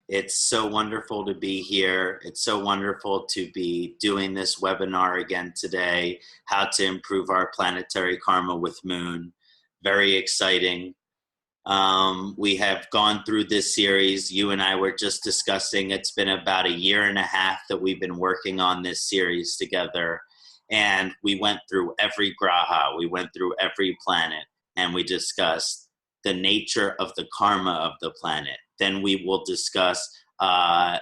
It's so wonderful to be here. It's so wonderful to be doing this webinar again today, how to improve our planetary karma with Moon. Very exciting. We have gone through this series. You and I were just discussing, it's been about 1.5 years that we've been working on this series together. And we went through every graha, we went through every planet, and we discussed the nature of the karma of the planet. Then we will discuss the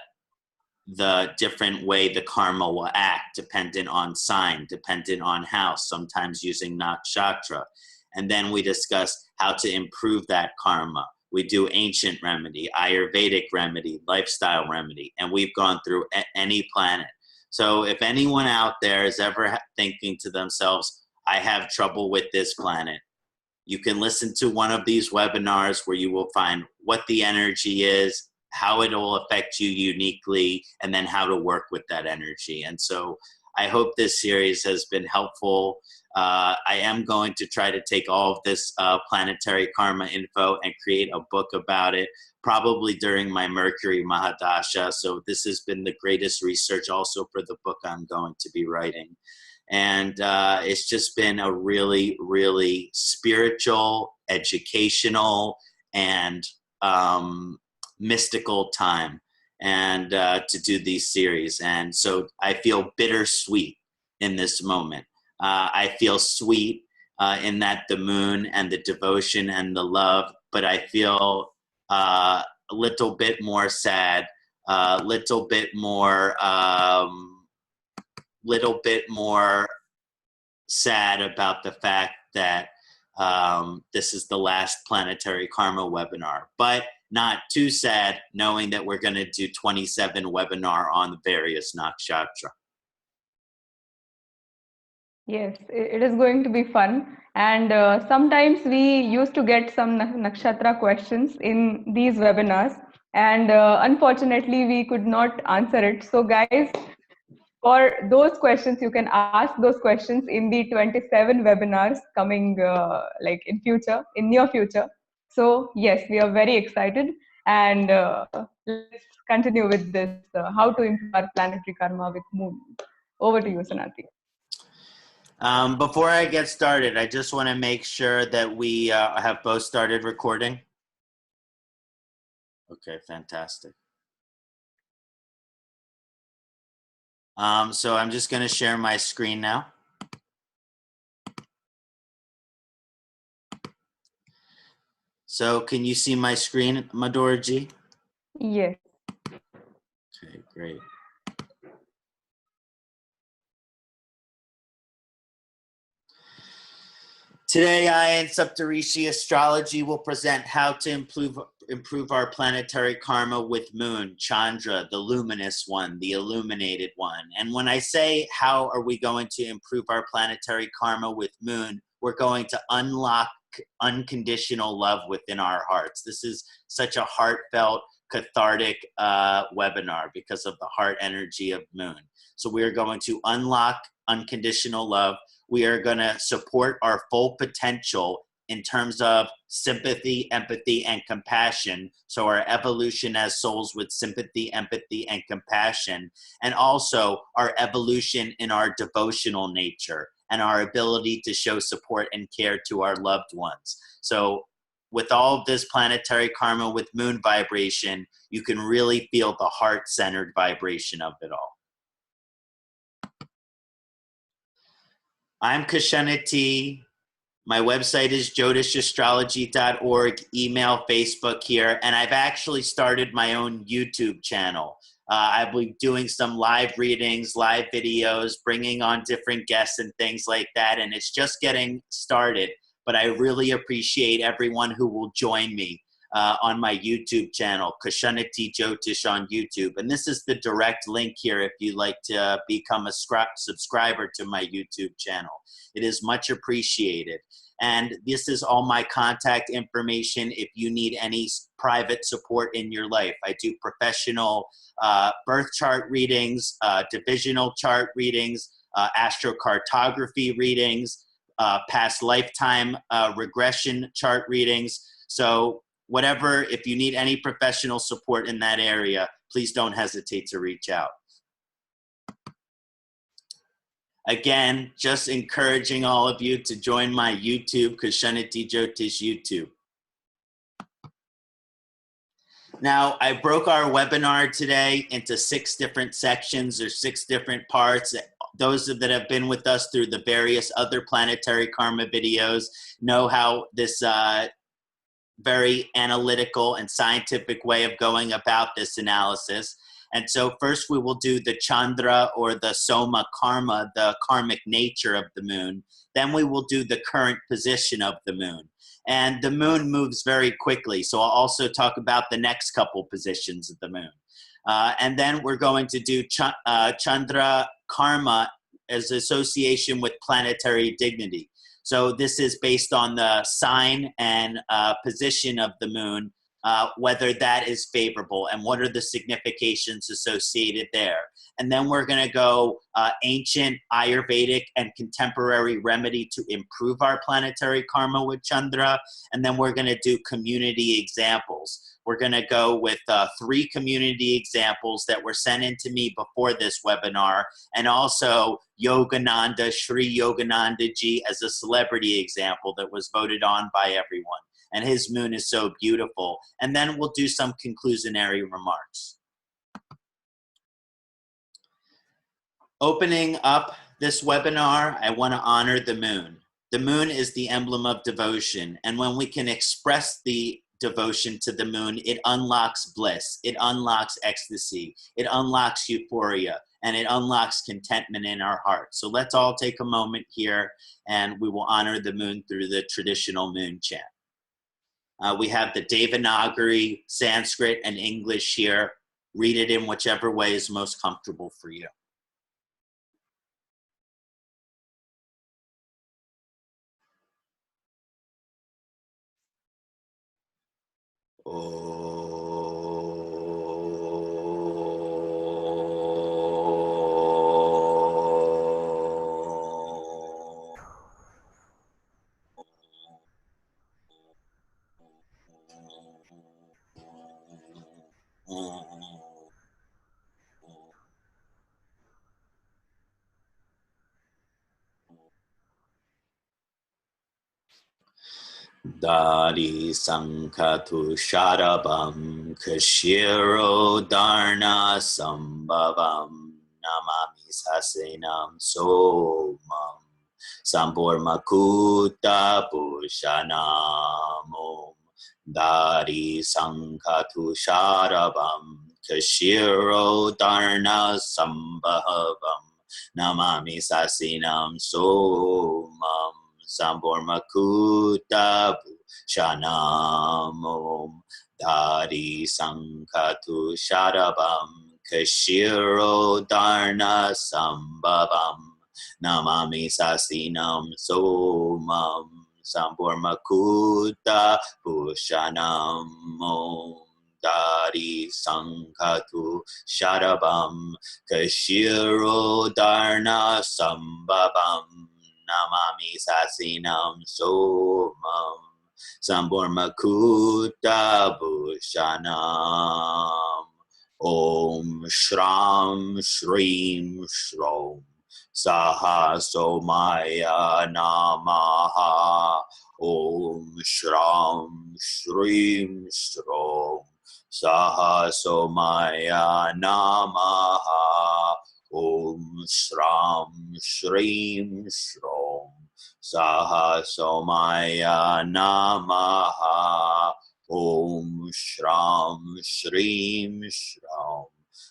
different way the karma will act, dependent on sign, dependent on house, sometimes using nakshatra. And then we discuss how to improve that karma. We do ancient remedy, Ayurvedic remedy, lifestyle remedy, and we've gone through any planet. So if anyone out there is ever thinking to themselves, I have trouble with this planet, you can listen to one of these webinars where you will find what the energy is, how it will affect you uniquely, and then how to work with that energy. And so I hope this series has been helpful. I am going to try to take all of this planetary karma info and create a book about it, probably during my Mercury Mahadasha. So this has been the greatest research also for the book I'm going to be writing. And it's just been a really, really spiritual, educational, and mystical time and to do these series. And so I feel bittersweet in this moment. I feel sweet in that the moon and the devotion and the love, but I feel a little bit more sad, little bit more sad about the fact that this is the last planetary karma webinar, but not too sad knowing that we're going to do 27 webinar on the various nakshatra. Yes, it is going to be fun. And sometimes we used to get some nakshatra questions in these webinars. And unfortunately, we could not answer it. So guys, for those questions, you can ask those questions in the 27 webinars coming like in near future. So yes, we are very excited. And let's continue with this, how to improve our planetary karma with moon. Over to you, Kṣaṇāti. Before I get started, I just want to make sure that we have both started recording. Okay, fantastic. So I'm just going to share my screen now. So can you see my screen, Madhurji? Yes. Okay, great. Today, I and Saptarishi Astrology will present how to improve our planetary karma with Moon, Chandra, the luminous one, the illuminated one. And when I say how are we going to improve our planetary karma with Moon, we're going to unlock unconditional love within our hearts. This is such a heartfelt, cathartic webinar because of the heart energy of Moon. So we are going to unlock unconditional love. We are going to support our full potential in terms of sympathy, empathy, and compassion. So our evolution as souls with sympathy, empathy, and compassion, and also our evolution in our devotional nature and our ability to show support and care to our loved ones. So with all of this planetary karma with Moon vibration, you can really feel the heart-centered vibration of it all. I'm Kṣaṇāti. My website is jyotishastrology.org, email, Facebook here, and I've actually started my own YouTube channel. I'll be doing some live readings, live videos, bringing on different guests and things like that, and it's just getting started, but I really appreciate everyone who will join me on my YouTube channel, Kṣaṇāti Jyotish on YouTube. And this is the direct link here if you'd like to become a subscriber to my YouTube channel. It is much appreciated. And this is all my contact information if you need any private support in your life. I do professional birth chart readings, divisional chart readings, astrocartography readings, past lifetime regression chart readings. So whatever, if you need any professional support in that area, please don't hesitate to reach out. Again, just encouraging all of you to join my YouTube, Kṣaṇāti Jyotish YouTube. Now, I broke our webinar today into 6 different sections or 6 different parts. Those that have been with us through the various other planetary karma videos know how this very analytical and scientific way of going about this analysis. And so first we will do the Chandra or the Soma karma, the karmic nature of the moon. Then we will do the current position of the moon. And the moon moves very quickly, so I'll also talk about the next couple positions of the moon. And then we're going to do Chandra karma as association with planetary dignity. So this is based on the sign and position of the moon, whether that is favorable and what are the significations associated there. And then we're going to go ancient, Ayurvedic, and contemporary remedy to improve our planetary karma with Chandra. And then we're going to do community examples. We're going to go with 3 community examples that were sent in to me before this webinar, and also Yogananda, Sri Yogananda ji as a celebrity example that was voted on by everyone. And his moon is so beautiful. And then we'll do some conclusionary remarks. Opening up this webinar, I want to honor the moon. The moon is the emblem of devotion. And when we can express the devotion to the moon, it unlocks bliss, it unlocks ecstasy, it unlocks euphoria, and it unlocks contentment in our hearts. So let's all take a moment here and we will honor the moon through the traditional moon chant. We have the Devanagari, Sanskrit, and English here. Read it in whichever way is most comfortable for you. Dari Sankatu Sharabam Kashiro Dharna Sambhavam Namami Sasenam Somam Sambor Makuta Pushanam Om Dari Sankatu Sharabam Kashiro Dharna Sambhavam Namami Sasenam Somam Sambor Makuta Shanam Om Dari Sankatu Sharabam Kashiro Dharna Sambhavam Namami Sasinam Somam Sambor Makuta Pushanam Om Dari Sankatu Sharabam Kashiro Dharna Sambhavam Namami Sasinam Somam Sambor Makuta Bhushanam Om Shram Shrim Shrom Saha Somaya Namaha Om Shram Shrim Shrom Saha Somaya Namaha Om Shram Shrim Shrom Saha Somaya Namaha Om Shram Shrim Shrom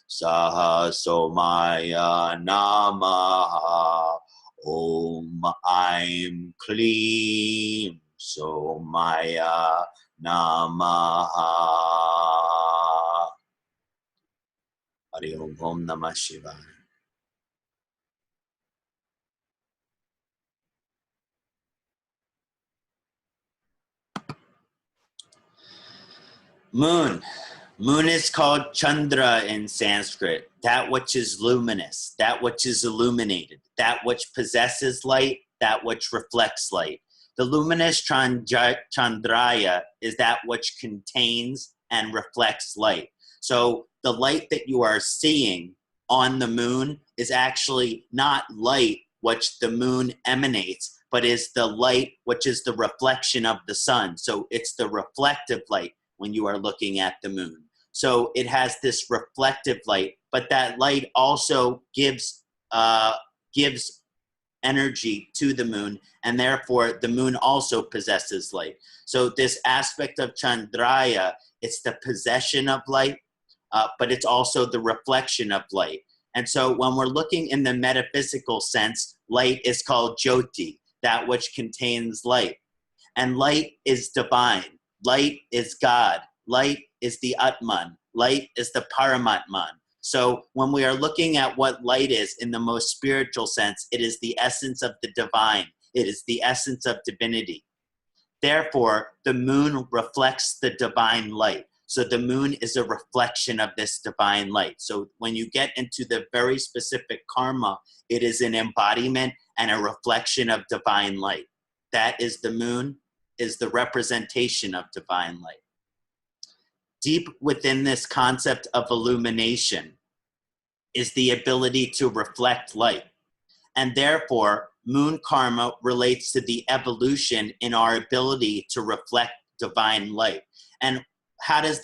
Saha Somaya Namaha Om Aim Klim Somaya Namaha. Hari Om Namah Shivaya. Moon. Moon is called Chandra in Sanskrit, that which is luminous, that which is illuminated, that which possesses light, that which reflects light. The luminous Chandraya is that which contains and reflects light. So the light that you are seeing on the moon is actually not light which the moon emanates, but is the light which is the reflection of the sun. So it's the reflective light when you are looking at the moon. So it has this reflective light, but that light also gives energy to the moon, and therefore the moon also possesses light. So this aspect of Chandraya, it's the possession of light, but it's also the reflection of light. And so when we're looking in the metaphysical sense, light is called Jyoti, that which contains light. And light is divine. Light is God. Light is the Atman. Light is the Paramatman. So when we are looking at what light is in the most spiritual sense, it is the essence of the divine. It is the essence of divinity. Therefore, the moon reflects the divine light. So the moon is a reflection of this divine light. So when you get into the very specific karma, it is an embodiment and a reflection of divine light. That is the moon, is the representation of divine light. Deep within this concept of illumination is the ability to reflect light. And therefore, moon karma relates to the evolution in our ability to reflect divine light. And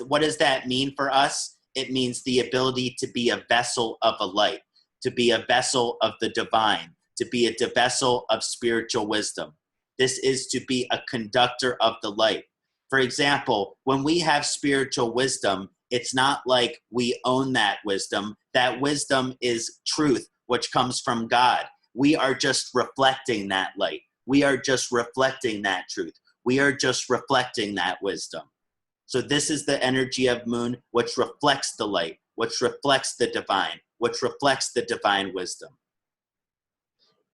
what does that mean for us? It means the ability to be a vessel of a light, to be a vessel of the divine, to be a vessel of spiritual wisdom. This is to be a conductor of the light. For example, when we have spiritual wisdom, it's not like we own that wisdom. That wisdom is truth, which comes from God. We are just reflecting that light. We are just reflecting that truth. We are just reflecting that wisdom. So this is the energy of moon, which reflects the light, which reflects the divine, which reflects the divine wisdom.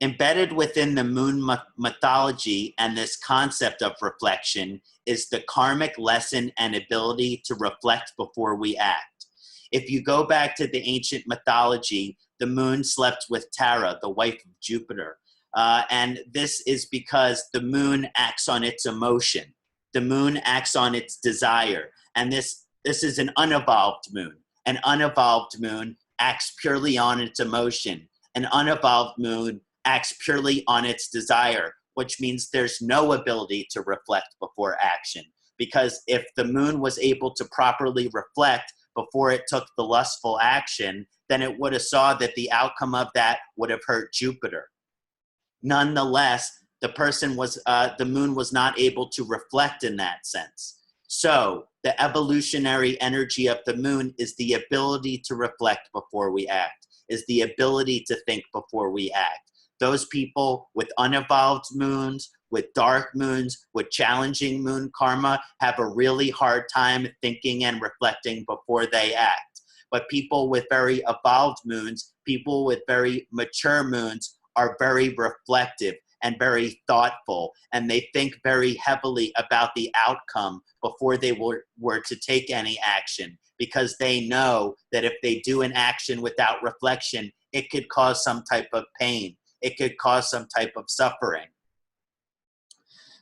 Embedded within the moon mythology and this concept of reflection is the karmic lesson and ability to reflect before we act. If you go back to the ancient mythology, the moon slept with Tara, the wife of Jupiter. And this is because the moon acts on its emotion. The moon acts on its desire. And this is an unevolved moon. An unevolved moon acts purely on its emotion. An unevolved moon acts purely on its desire, which means there's no ability to reflect before action. Because if the moon was able to properly reflect before it took the lustful action, then it would have saw that the outcome of that would have hurt Jupiter. Nonetheless, the moon was not able to reflect in that sense. So the evolutionary energy of the moon is the ability to reflect before we act, is the ability to think before we act. Those people with unevolved moons, with dark moons, with challenging moon karma have a really hard time thinking and reflecting before they act. But people with very evolved moons, people with very mature moons are very reflective and very thoughtful, and they think very heavily about the outcome before they were to take any action, because they know that if they do an action without reflection, it could cause some type of pain. It could cause some type of suffering.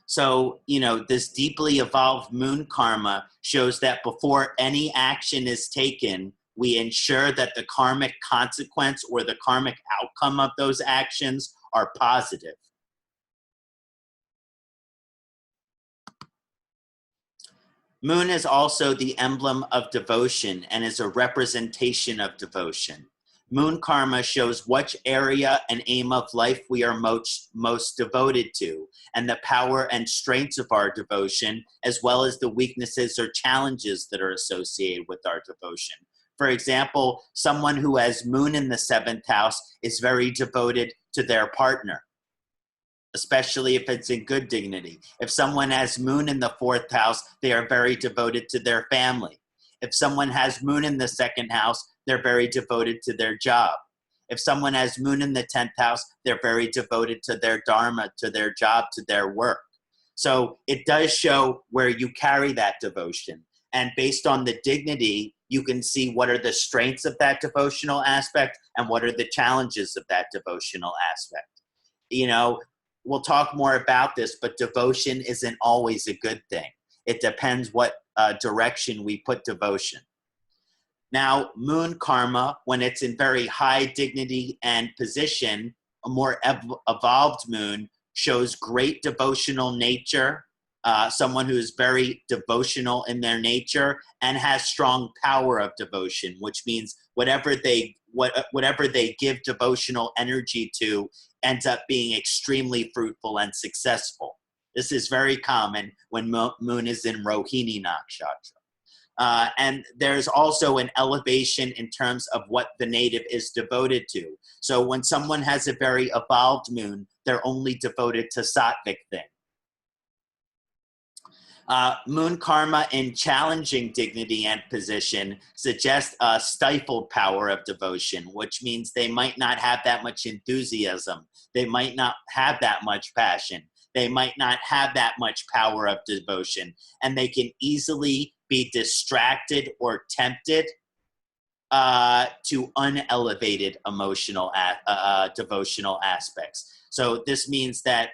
So, this deeply evolved moon karma shows that before any action is taken, we ensure that the karmic consequence or the karmic outcome of those actions are positive. Moon is also the emblem of devotion and is a representation of devotion. Moon karma shows which area and aim of life we are most devoted to, and the power and strengths of our devotion, as well as the weaknesses or challenges that are associated with our devotion. For example, someone who has moon in the 7th house is very devoted to their partner, especially if it's in good dignity. If someone has moon in the 4th house, they are very devoted to their family. If someone has moon in the 2nd house, they're very devoted to their job. If someone has moon in the 10th house, they're very devoted to their dharma, to their job, to their work. So it does show where you carry that devotion. And based on the dignity, you can see what are the strengths of that devotional aspect and what are the challenges of that devotional aspect. we'll talk more about this, but devotion isn't always a good thing. It depends what direction we put devotion. Now, moon karma, when it's in very high dignity and position, a more evolved moon shows great devotional nature, someone who's very devotional in their nature and has strong power of devotion, which means whatever they give devotional energy to ends up being extremely fruitful and successful. This is very common when moon is in Rohini Nakshatra. And there's also an elevation in terms of what the native is devoted to. So when someone has a very evolved moon, they're only devoted to sattvic things. Moon karma in challenging dignity and position suggests a stifled power of devotion, which means they might not have that much enthusiasm. They might not have that much passion. They might not have that much power of devotion, and they can easily be distracted or tempted to unelevated emotional devotional aspects. So this means that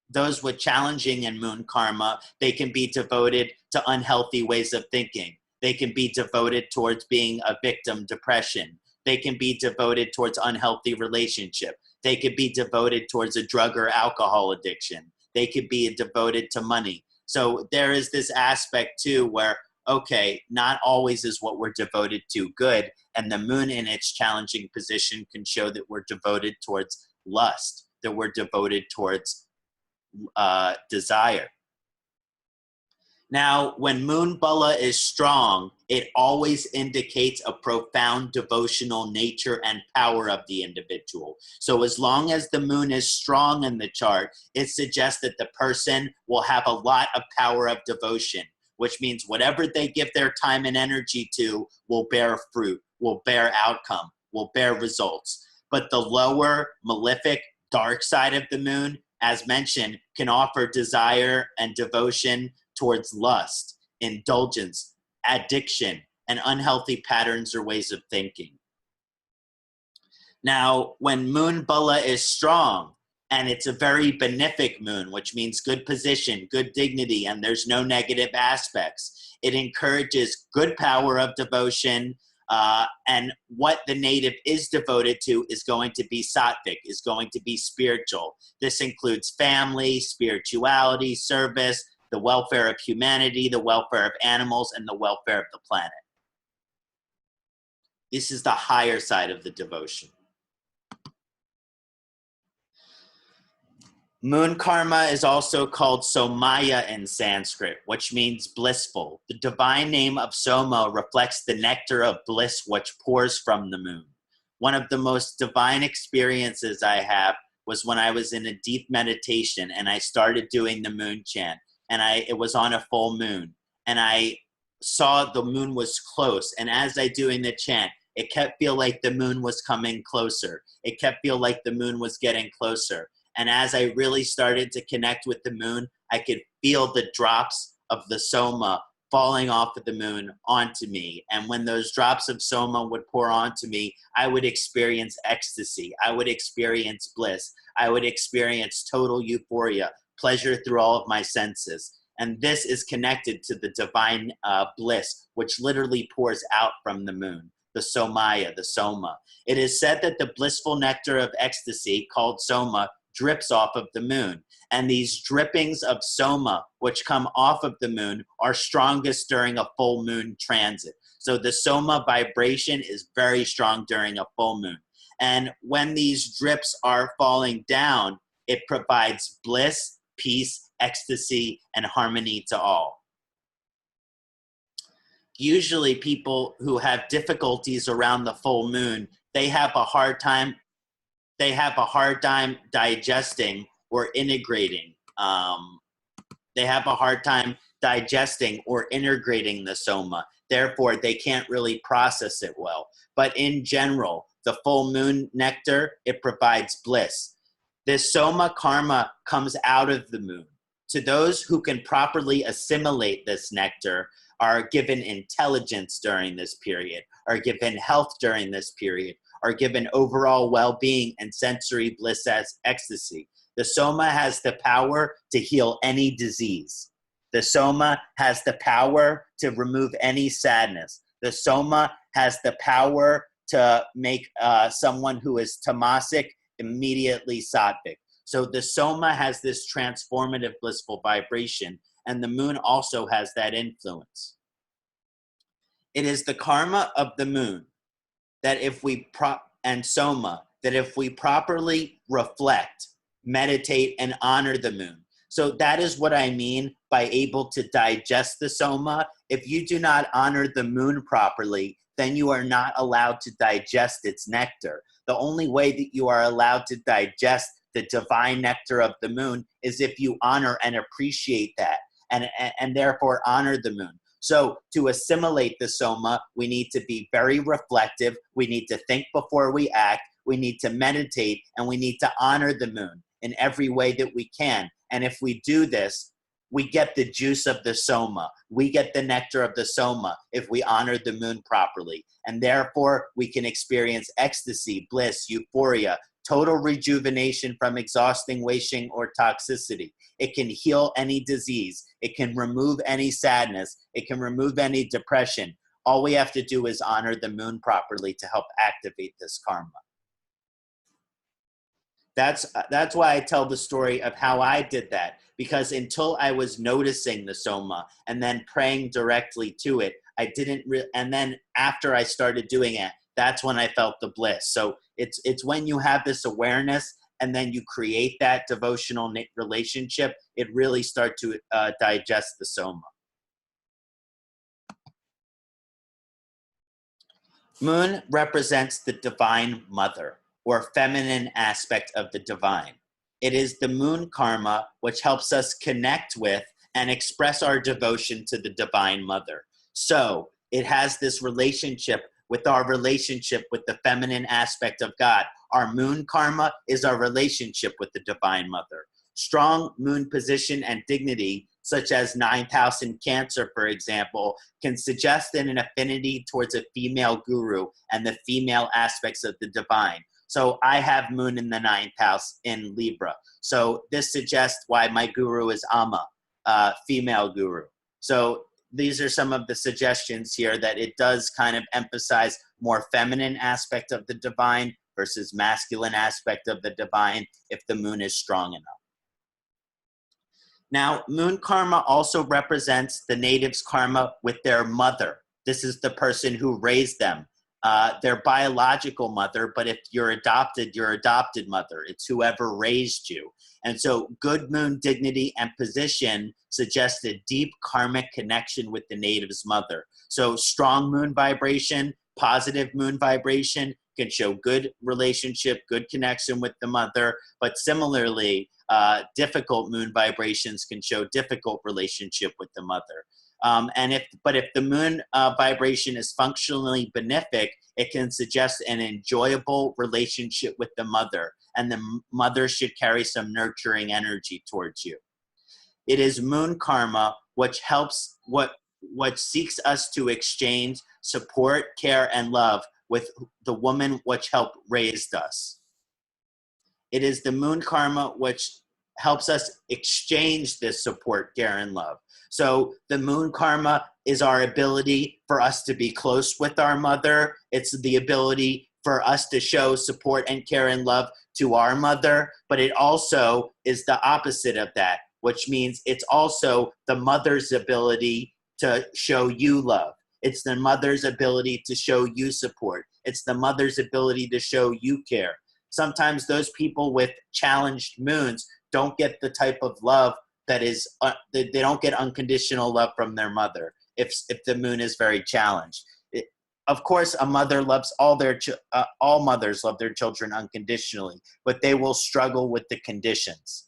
those with challenging and moon karma, they can be devoted to unhealthy ways of thinking. They can be devoted towards being a victim depression. They can be devoted towards unhealthy relationship. They could be devoted towards a drug or alcohol addiction. They could be devoted to money. So there is this aspect too where, okay, not always is what we're devoted to good, and the moon in its challenging position can show that we're devoted towards lust, that we're devoted towards desire. Now, when moon bala is strong, it always indicates a profound devotional nature and power of the individual. So as long as the moon is strong in the chart, it suggests that the person will have a lot of power of devotion, which means whatever they give their time and energy to will bear fruit, will bear outcome, will bear results. But the lower, malefic, dark side of the moon, as mentioned, can offer desire and devotion towards lust, indulgence, addiction, and unhealthy patterns or ways of thinking. Now, when moon bala is strong, and it's a very benefic moon, which means good position, good dignity, and there's no negative aspects, it encourages good power of devotion, and what the native is devoted to is going to be sattvic, is going to be spiritual. This includes family, spirituality, service, the welfare of humanity, the welfare of animals, and the welfare of the planet. This is the higher side of the devotion. Moon karma is also called Somaya in Sanskrit, which means blissful. The divine name of Soma reflects the nectar of bliss which pours from the moon. One of the most divine experiences I have was when I was in a deep meditation and I started doing the moon chant, and it was on a full moon, and I saw the moon was close, and as I doing the chant, it kept feeling like the moon was coming closer. It kept feeling like the moon was getting closer. And as I really started to connect with the moon, I could feel the drops of the Soma falling off of the moon onto me. And when those drops of Soma would pour onto me, I would experience ecstasy. I would experience bliss. I would experience total euphoria, pleasure through all of my senses. And this is connected to the divine bliss, which literally pours out from the moon, the Somaya, the Soma. It is said that the blissful nectar of ecstasy, called Soma, drips off of the moon. And these drippings of Soma, which come off of the moon, are strongest during a full moon transit. So the Soma vibration is very strong during a full moon. And when these drips are falling down, it provides bliss, peace, ecstasy, and harmony to all. Usually people who have difficulties around the full moon, they have a hard time digesting or integrating. They have a hard time digesting or integrating the Soma. Therefore, they can't really process it well. But in general, the full moon nectar, it provides bliss. This Soma karma comes out of the moon. To those who can properly assimilate this nectar, are given intelligence during this period, are given health during this period, are given overall well-being and sensory bliss as ecstasy. The Soma has the power to heal any disease. The Soma has the power to remove any sadness. The Soma has the power to make someone who is tamasic immediately sattvic. So the Soma has this transformative, blissful vibration, and the moon also has that influence. It is the karma of the moon that if we and Soma, that if we properly reflect, meditate, and honor the moon. So that is what I mean by able to digest the Soma. If you do not honor the moon properly, then you are not allowed to digest its nectar. The only way that you are allowed to digest the divine nectar of the moon is if you honor and appreciate that, and therefore honor the moon. So to assimilate the Soma, we need to be very reflective. We need to think before we act. We need to meditate, and we need to honor the moon in every way that we can. And if we do this, we get the juice of the Soma. We get the nectar of the Soma if we honor the moon properly. And therefore, we can experience ecstasy, bliss, euphoria, total rejuvenation from exhausting, wasting, or toxicity. It can heal any disease. It can remove any sadness. It can remove any depression. All we have to do is honor the moon properly to help activate this karma. That's why I tell the story of how I did that, because until I was noticing the Soma and then praying directly to it, I didn't and then after I started doing it, that's when I felt the bliss. So it's when you have this awareness and then you create that devotional relationship, it really starts to digest the Soma. Moon represents the divine mother, or feminine aspect of the divine. It is the moon karma which helps us connect with and express our devotion to the divine mother. So it has this relationship with our relationship with the feminine aspect of God. Our moon karma is our relationship with the divine mother. Strong moon position and dignity, such as 9th house in Cancer, for example, can suggest an affinity towards a female guru and the female aspects of the divine. So I have moon in the 9th house in Libra. So this suggests why my guru is Amma, female guru. So these are some of the suggestions here that it does kind of emphasize more feminine aspect of the divine versus masculine aspect of the divine if the moon is strong enough. Now, moon karma also represents the natives' karma with their mother. This is the person who raised them. Their biological mother, but if you're adopted, your adopted mother. It's whoever raised you. And so good moon dignity and position suggest a deep karmic connection with the native's mother. So strong moon vibration, positive moon vibration can show good relationship, good connection with the mother, but similarly, difficult moon vibrations can show difficult relationship with the mother. But if the moon vibration is functionally benefic, it can suggest an enjoyable relationship with the mother, and the mother should carry some nurturing energy towards you. It is moon karma which helps what seeks us to exchange support, care, and love with the woman which helped raised us. It is the moon karma which helps us exchange this support, care, and love. So the moon karma is our ability for us to be close with our mother. It's the ability for us to show support and care and love to our mother, but it also is the opposite of that, which means it's also the mother's ability to show you love. It's the mother's ability to show you support. It's the mother's ability to show you care. Sometimes those people with challenged moons don't get the type of love that is, they don't get unconditional love from their mother if the moon is very challenged. Of course, a mother loves all mothers love their children unconditionally, but they will struggle with the conditions.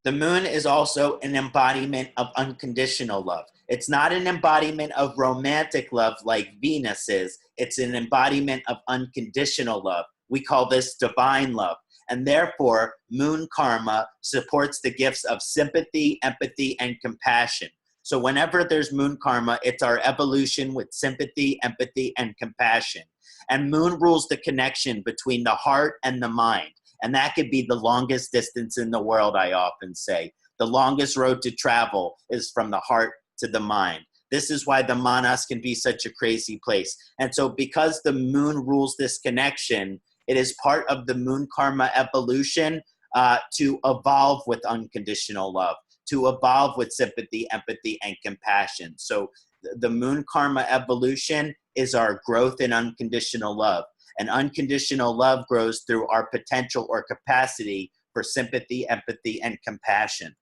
The moon is also an embodiment of unconditional love. It's not an embodiment of romantic love like Venus is. It's an embodiment of unconditional love. We call this divine love. And therefore, moon karma supports the gifts of sympathy, empathy, and compassion. So whenever there's moon karma, it's our evolution with sympathy, empathy, and compassion. And moon rules the connection between the heart and the mind. And that could be the longest distance in the world, I often say. The longest road to travel is from the heart to the mind. This is why the manas can be such a crazy place. And so because the moon rules this connection, it is part of the moon karma evolution to evolve with unconditional love, to evolve with sympathy, empathy, and compassion. So the moon karma evolution is our growth in unconditional love. And unconditional love grows through our potential or capacity for sympathy, empathy, and compassion.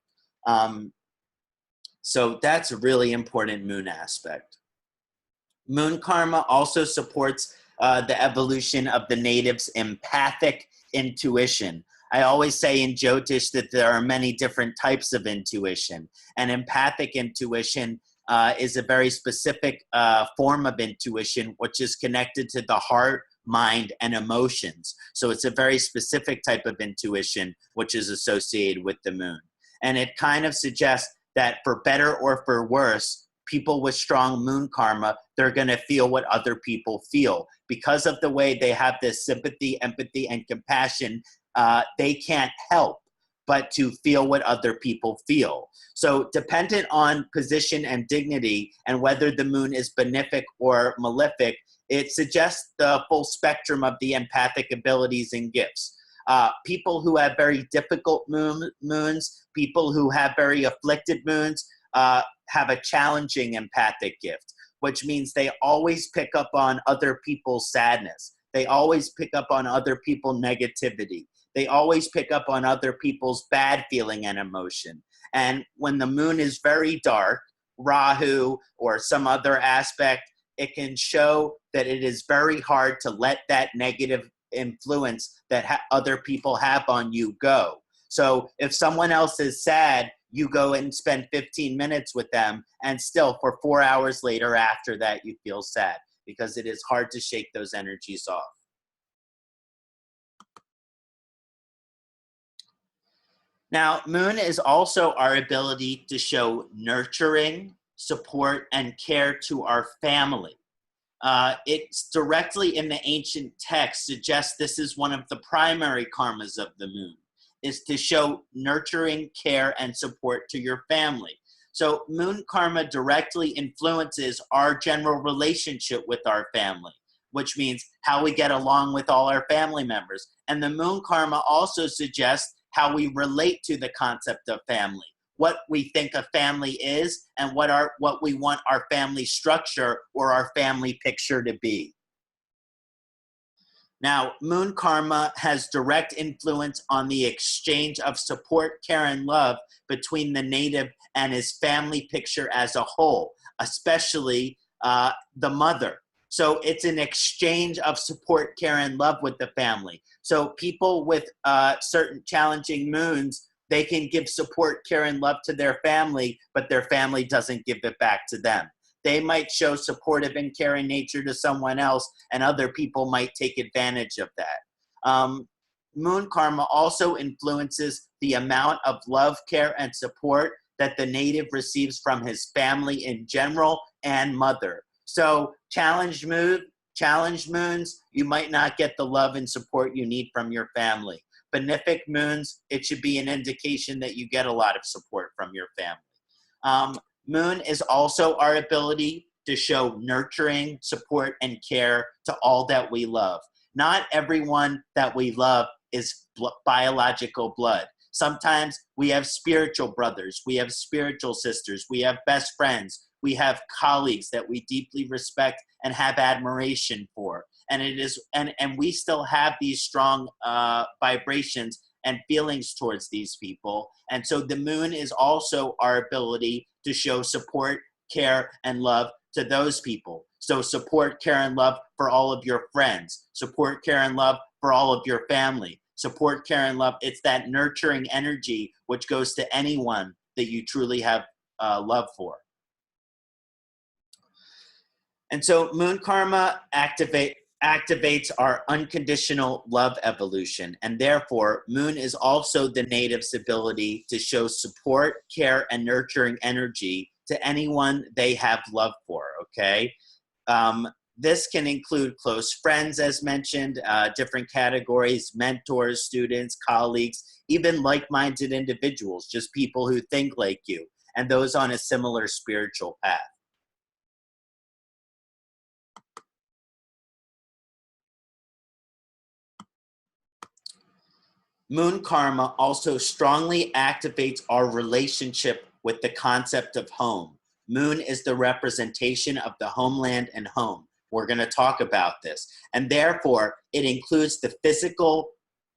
So that's a really important moon aspect. Moon karma also supports the evolution of the native's empathic intuition. I always say in Jyotish that there are many different types of intuition, and empathic intuition is a very specific form of intuition, which is connected to the heart, mind, and emotions. So it's a very specific type of intuition, which is associated with the moon. And it kind of suggests that for better or for worse, people with strong moon karma, they're going to feel what other people feel. Because of the way they have this sympathy, empathy, and compassion, they can't help but to feel what other people feel. So dependent on position and dignity and whether the moon is benefic or malefic, it suggests the full spectrum of the empathic abilities and gifts. People who have very difficult moons, people who have very afflicted moons, have a challenging empathic gift, which means they always pick up on other people's sadness. They always pick up on other people's negativity. They always pick up on other people's bad feeling and emotion. And when the moon is very dark, Rahu or some other aspect, it can show that it is very hard to let that negative influence that other people have on you go. So if someone else is sad, you go and spend 15 minutes with them, and still for 4 hours later after that, you feel sad because it is hard to shake those energies off. Now, moon is also our ability to show nurturing, support, and care to our family. It's directly in the ancient text suggests this is one of the primary karmas of the moon, is to show nurturing, care, and support to your family. So moon karma directly influences our general relationship with our family, which means how we get along with all our family members. And the moon karma also suggests how we relate to the concept of family, what we think a family is, and what we want our family structure or our family picture to be. Now, moon karma has direct influence on the exchange of support, care, and love between the native and his family picture as a whole, especially the mother. So it's an exchange of support, care, and love with the family. So people with certain challenging moons, they can give support, care, and love to their family, but their family doesn't give it back to them. They might show supportive and caring nature to someone else, and other people might take advantage of that. Moon karma also influences the amount of love, care, and support that the native receives from his family in general and mother. So challenged moons, you might not get the love and support you need from your family. Benefic moons, it should be an indication that you get a lot of support from your family. Moon is also our ability to show nurturing, support, and care to all that we love. Not everyone that we love is biological blood. Sometimes we have spiritual brothers, we have spiritual sisters, we have best friends, we have colleagues that we deeply respect and have admiration for. And we still have these strong vibrations and feelings towards these people. And so the moon is also our ability to show support, care, and love to those people. So support, care, and love for all of your friends. Support, care, and love for all of your family. Support, care, and love. It's that nurturing energy which goes to anyone that you truly have love for. And so moon karma activates our unconditional love evolution. And therefore, moon is also the native's ability to show support, care, and nurturing energy to anyone they have love for, okay? this can include close friends, as mentioned, different categories, mentors, students, colleagues, even like-minded individuals, just people who think like you, and those on a similar spiritual path. Moon karma also strongly activates our relationship with the concept of home. Moon is the representation of the homeland and home. We're going to talk about this. And therefore, it includes the physical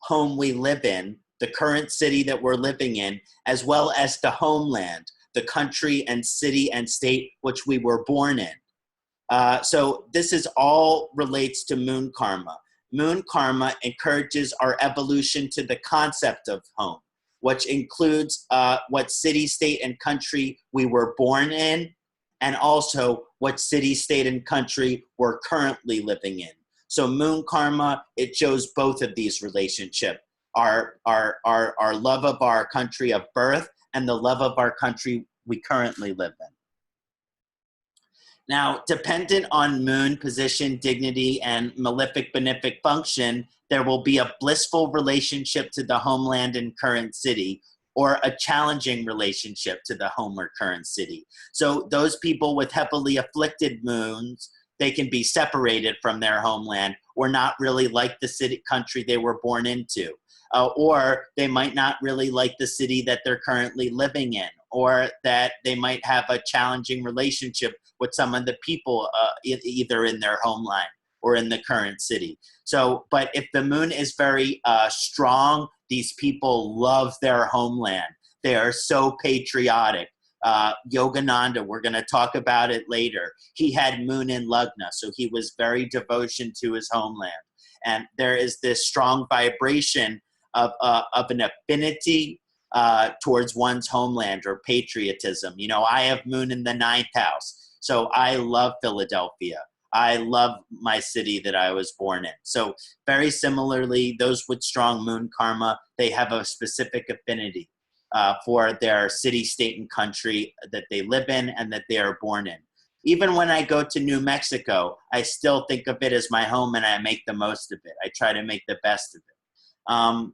home we live in, the current city that we're living in, as well as the homeland, the country and city and state which we were born in. So this is all relates to moon karma. Moon karma encourages our evolution to the concept of home, which includes what city, state, and country we were born in, and also what city, state, and country we're currently living in. So moon karma, it shows both of these relationships, our love of our country of birth and the love of our country we currently live in. Now, dependent on moon position, dignity, and malefic benefic function, there will be a blissful relationship to the homeland and current city, or a challenging relationship to the home or current city. So those people with heavily afflicted moons, they can be separated from their homeland or not really like the city, country they were born into. Or they might not really like the city that they're currently living in, or that they might have a challenging relationship with some of the people either in their homeland or in the current city. So, but if the moon is very strong, these people love their homeland. They are so patriotic. Yogananda, we're going to talk about it later. He had moon in Lagna, so he was very devotion to his homeland. And there is this strong vibration of an affinity towards one's homeland or patriotism. You know, I have moon in the 9th house, so I love Philadelphia. I love my city that I was born in. So very similarly, those with strong moon karma, they have a specific affinity for their city, state, and country that they live in and that they are born in. Even when I go to New Mexico, I still think of it as my home and I make the most of it. I try to make the best of it.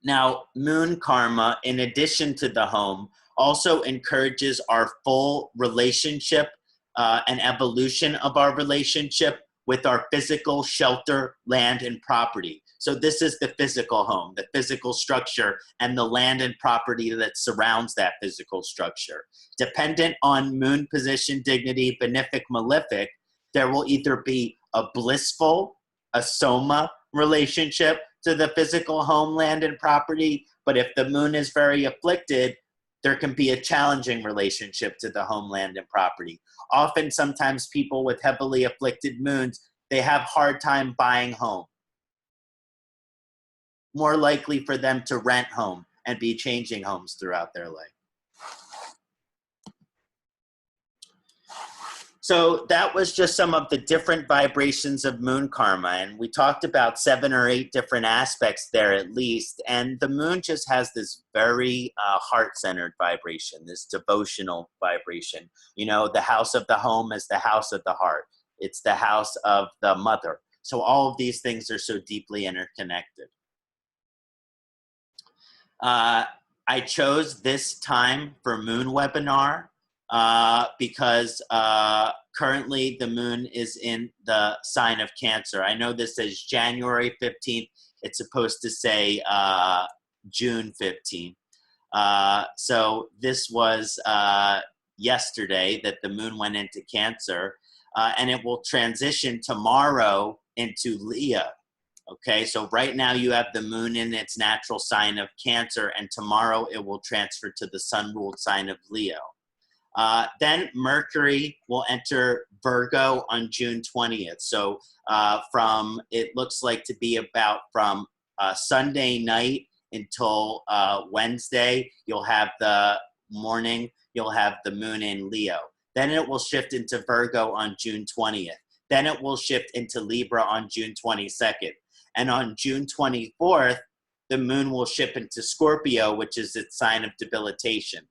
Now, moon karma, in addition to the home, also encourages our full relationship and evolution of our relationship with our physical shelter, land, and property. So this is the physical home, the physical structure, and the land and property that surrounds that physical structure. Dependent on moon position, dignity, benefic, malefic, there will either be a blissful, a Soma relationship to the physical homeland and property, but if the moon is very afflicted, there can be a challenging relationship to the homeland and property. Often, sometimes people with heavily afflicted moons, they have hard time buying home. More likely for them to rent home and be changing homes throughout their life. So that was just some of the different vibrations of moon karma. And we talked about 7 or 8 different aspects there at least. And the moon just has this very heart-centered vibration, this devotional vibration. You know, the house of the home is the house of the heart. It's the house of the mother. So all of these things are so deeply interconnected. I chose this time for moon webinar because currently the moon is in the sign of Cancer. I know this says January 15th. It's supposed to say June 15th. So this was yesterday that the moon went into Cancer, and it will transition tomorrow into Leo. Okay, so right now you have the moon in its natural sign of Cancer, and tomorrow it will transfer to the sun-ruled sign of Leo. Then Mercury will enter Virgo on June 20th. So from, it looks like to be about from Sunday night until Wednesday, you'll have the morning, you'll have the moon in Leo. Then it will shift into Virgo on June 20th. Then it will shift into Libra on June 22nd. And on June 24th, the moon will shift into Scorpio, which is its sign of debilitation.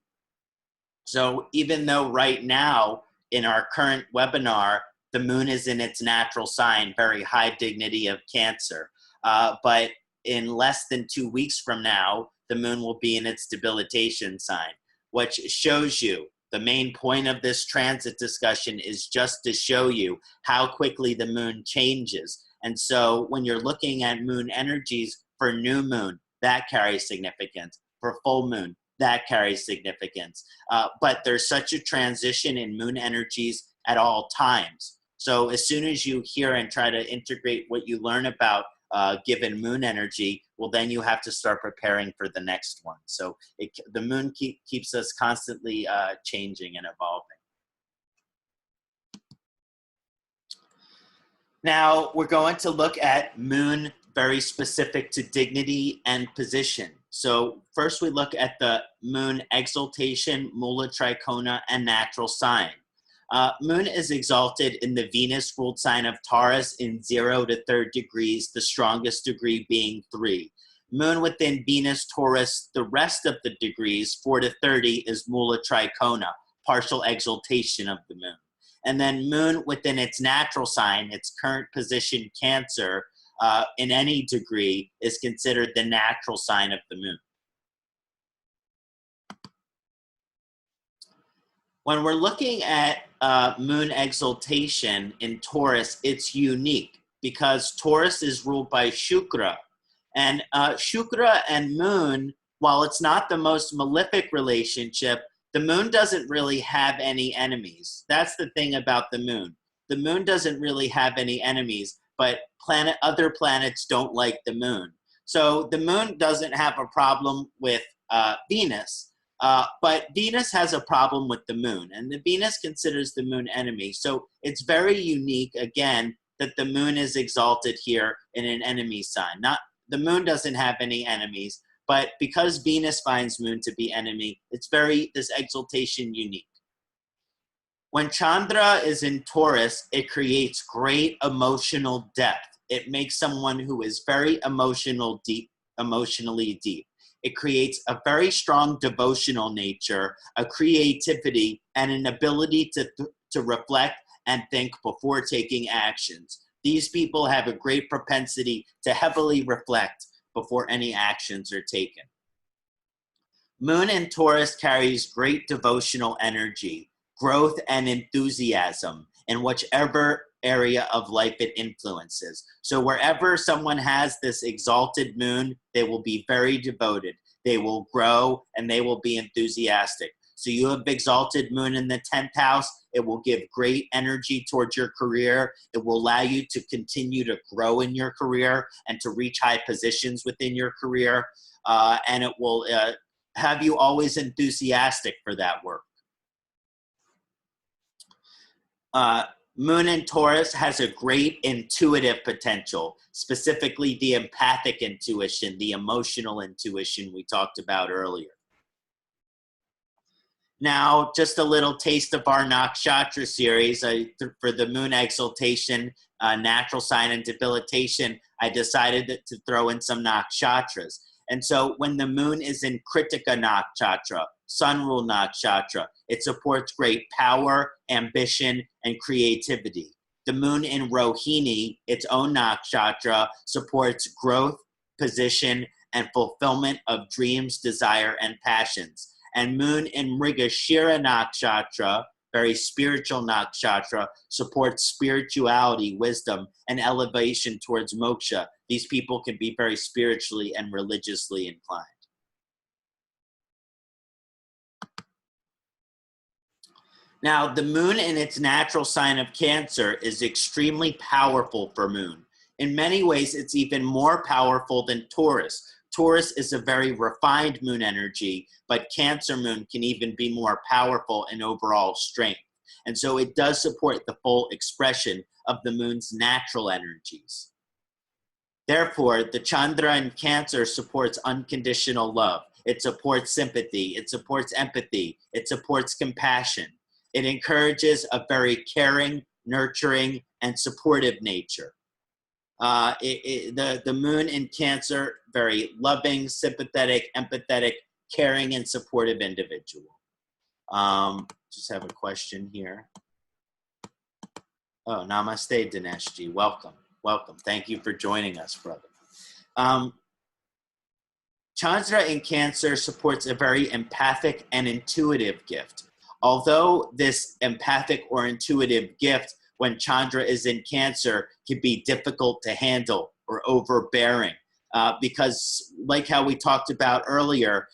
So even though right now in our current webinar, the moon is in its natural sign, very high dignity of Cancer. But in less than 2 weeks from now, the moon will be in its debilitation sign, which shows you the main point of this transit discussion is just to show you how quickly the moon changes. And so when you're looking at moon energies for new moon, that carries significance. For full moon, that carries significance. But there's such a transition in moon energies at all times. So as soon as you hear and try to integrate what you learn about given moon energy, well, then you have to start preparing for the next one. So the moon keeps us constantly changing and evolving. Now we're going to look at moon very specific to dignity and position. So first we look at the moon exaltation, mula trikona, and natural sign. Moon is exalted in the Venus ruled sign of Taurus in 0 to 3rd degrees, the strongest degree being 3. Moon within Venus, Taurus, the rest of the degrees, 4 to 30, is mula trikona, partial exaltation of the moon. And then moon within its natural sign, its current position, Cancer, in any degree, is considered the natural sign of the moon. When we're looking at moon exaltation in Taurus, it's unique because Taurus is ruled by Shukra. And Shukra and moon, while it's not the most malefic relationship, the moon doesn't really have any enemies. That's the thing about the moon. The moon doesn't really have any enemies, but other planets don't like the moon. So the moon doesn't have a problem with Venus, but Venus has a problem with the moon, and the Venus considers the moon enemy. So it's very unique, again, that the moon is exalted here in an enemy sign. The moon doesn't have any enemies, but because Venus finds moon to be enemy, it's this exaltation unique. When Chandra is in Taurus, it creates great emotional depth. It makes someone who is very emotionally deep. It creates a very strong devotional nature, a creativity, and an ability to reflect and think before taking actions. These people have a great propensity to heavily reflect before any actions are taken. Moon in Taurus carries great devotional energy, growth and enthusiasm in whichever area of life it influences. So wherever someone has this exalted moon, they will be very devoted. They will grow and they will be enthusiastic. So you have exalted moon in the 10th house, it will give great energy towards your career. It will allow you to continue to grow in your career and to reach high positions within your career. And it will have you always enthusiastic for that work. Moon in Taurus has a great intuitive potential, specifically the empathic intuition, the emotional intuition we talked about earlier. Now, just a little taste of our Nakshatra series. For the moon exaltation, natural sign, and debilitation, I decided to throw in some Nakshatras. And so when the moon is in Kritika Nakshatra, sun rule Nakshatra, it supports great power, ambition, and creativity. The moon in Rohini, its own Nakshatra, supports growth, position, and fulfillment of dreams, desire, and passions. And moon in Mrigashira Nakshatra, very spiritual Nakshatra, supports spirituality, wisdom, and elevation towards moksha. These people can be very spiritually and religiously inclined. Now, the moon in its natural sign of Cancer is extremely powerful for moon. In many ways, it's even more powerful than Taurus. Taurus is a very refined moon energy, but Cancer moon can even be more powerful in overall strength. And so it does support the full expression of the moon's natural energies. Therefore, the Chandra in Cancer supports unconditional love. It supports sympathy. It supports empathy. It supports compassion. It encourages a very caring, nurturing, and supportive nature. The moon in Cancer, very loving, sympathetic, empathetic, caring, and supportive individual. Just have a question here. Oh, namaste, Dineshji. Welcome. Welcome. Thank you for joining us, brother. Chandra in Cancer supports a very empathic and intuitive gift. Although this empathic or intuitive gift, when Chandra is in Cancer, can be difficult to handle or overbearing. Because, like how we talked about earlier,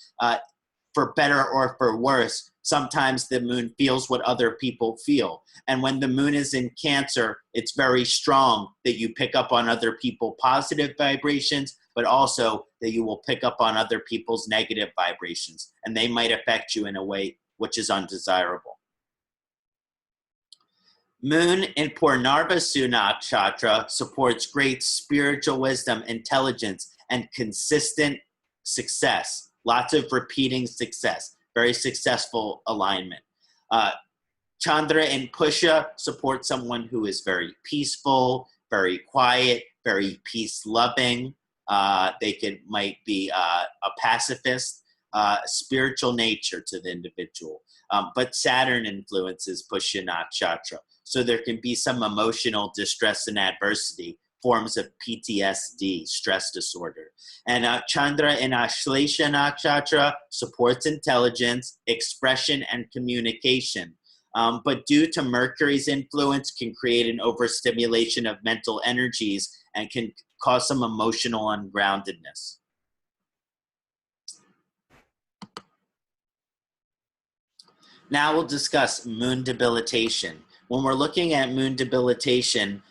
for better or for worse, sometimes the moon feels what other people feel. And when the moon is in Cancer, it's very strong that you pick up on other people's positive vibrations, but also that you will pick up on other people's negative vibrations, and they might affect you in a way which is undesirable. Moon in Purnarvasu Nakshatra supports great spiritual wisdom, intelligence, and consistent success. Lots of repeating success. Very successful alignment. Chandra in Pusha supports someone who is very peaceful, very quiet, very peace-loving. They might be a pacifist, spiritual nature to the individual. But Saturn influences Pushya Nakshatra. So there can be some emotional distress and adversity, forms of PTSD, stress disorder. And Chandra in Ashlesha Nakshatra supports intelligence, expression, and communication. But due to Mercury's influence, can create an overstimulation of mental energies and can cause some emotional ungroundedness. Now we'll discuss moon debilitation. When we're looking at moon debilitation,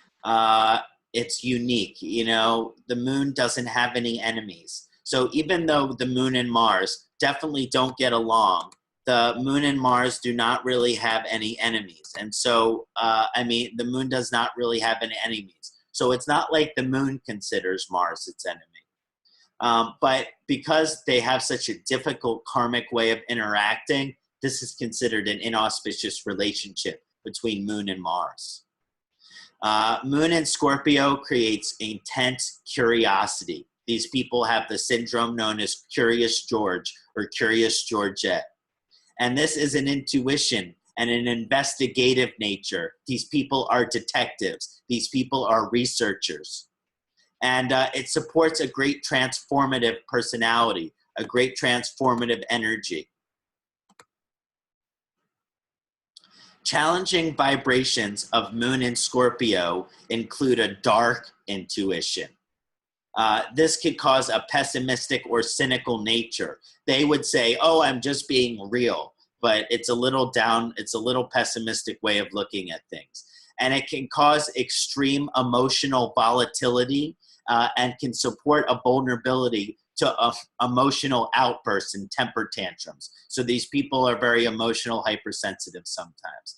it's unique. You know, the moon doesn't have any enemies. So even though the moon and Mars definitely don't get along, the moon and Mars do not really have any enemies. And so, the moon does not really have any enemies. So it's not like the moon considers Mars its enemy. But because they have such a difficult karmic way of interacting, this is considered an inauspicious relationship between moon and Mars. Moon in Scorpio creates intense curiosity. These people have the syndrome known as Curious George or Curious Georgette. And this is an intuition and an investigative nature. These people are detectives. These people are researchers. And it supports a great transformative personality, a great transformative energy. Challenging vibrations of moon in Scorpio include a dark intuition. This could cause a pessimistic or cynical nature. They would say, oh, I'm just being real, but it's a little pessimistic way of looking at things. And it can cause extreme emotional volatility and can support a vulnerability to emotional outbursts and temper tantrums. So these people are very emotional, hypersensitive sometimes.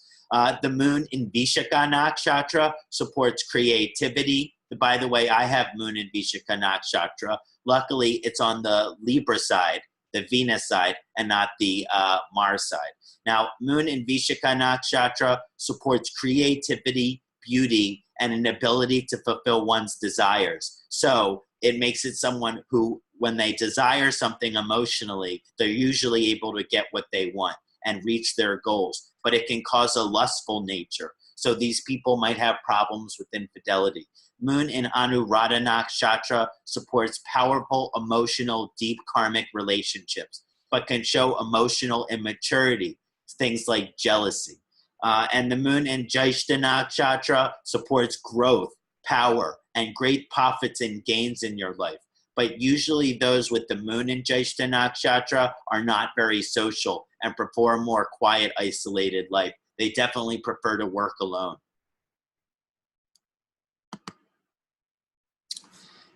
The moon in Vishaka Nakshatra supports creativity. By the way, I have moon in Vishaka Nakshatra. Luckily, it's on the Libra side, the Venus side, and not the Mars side. Now, moon in Vishaka Nakshatra supports creativity, beauty, and an ability to fulfill one's desires. So it makes it someone who, when they desire something emotionally, they're usually able to get what they want and reach their goals. But it can cause a lustful nature. So these people might have problems with infidelity. Moon in Anuradha Nakshatra supports powerful, emotional, deep karmic relationships, but can show emotional immaturity, things like jealousy. And the moon in Jyeshta Nakshatra supports growth, power, and great profits and gains in your life. But usually those with the moon in Jyeshta Nakshatra are not very social and prefer a more quiet, isolated life. They definitely prefer to work alone.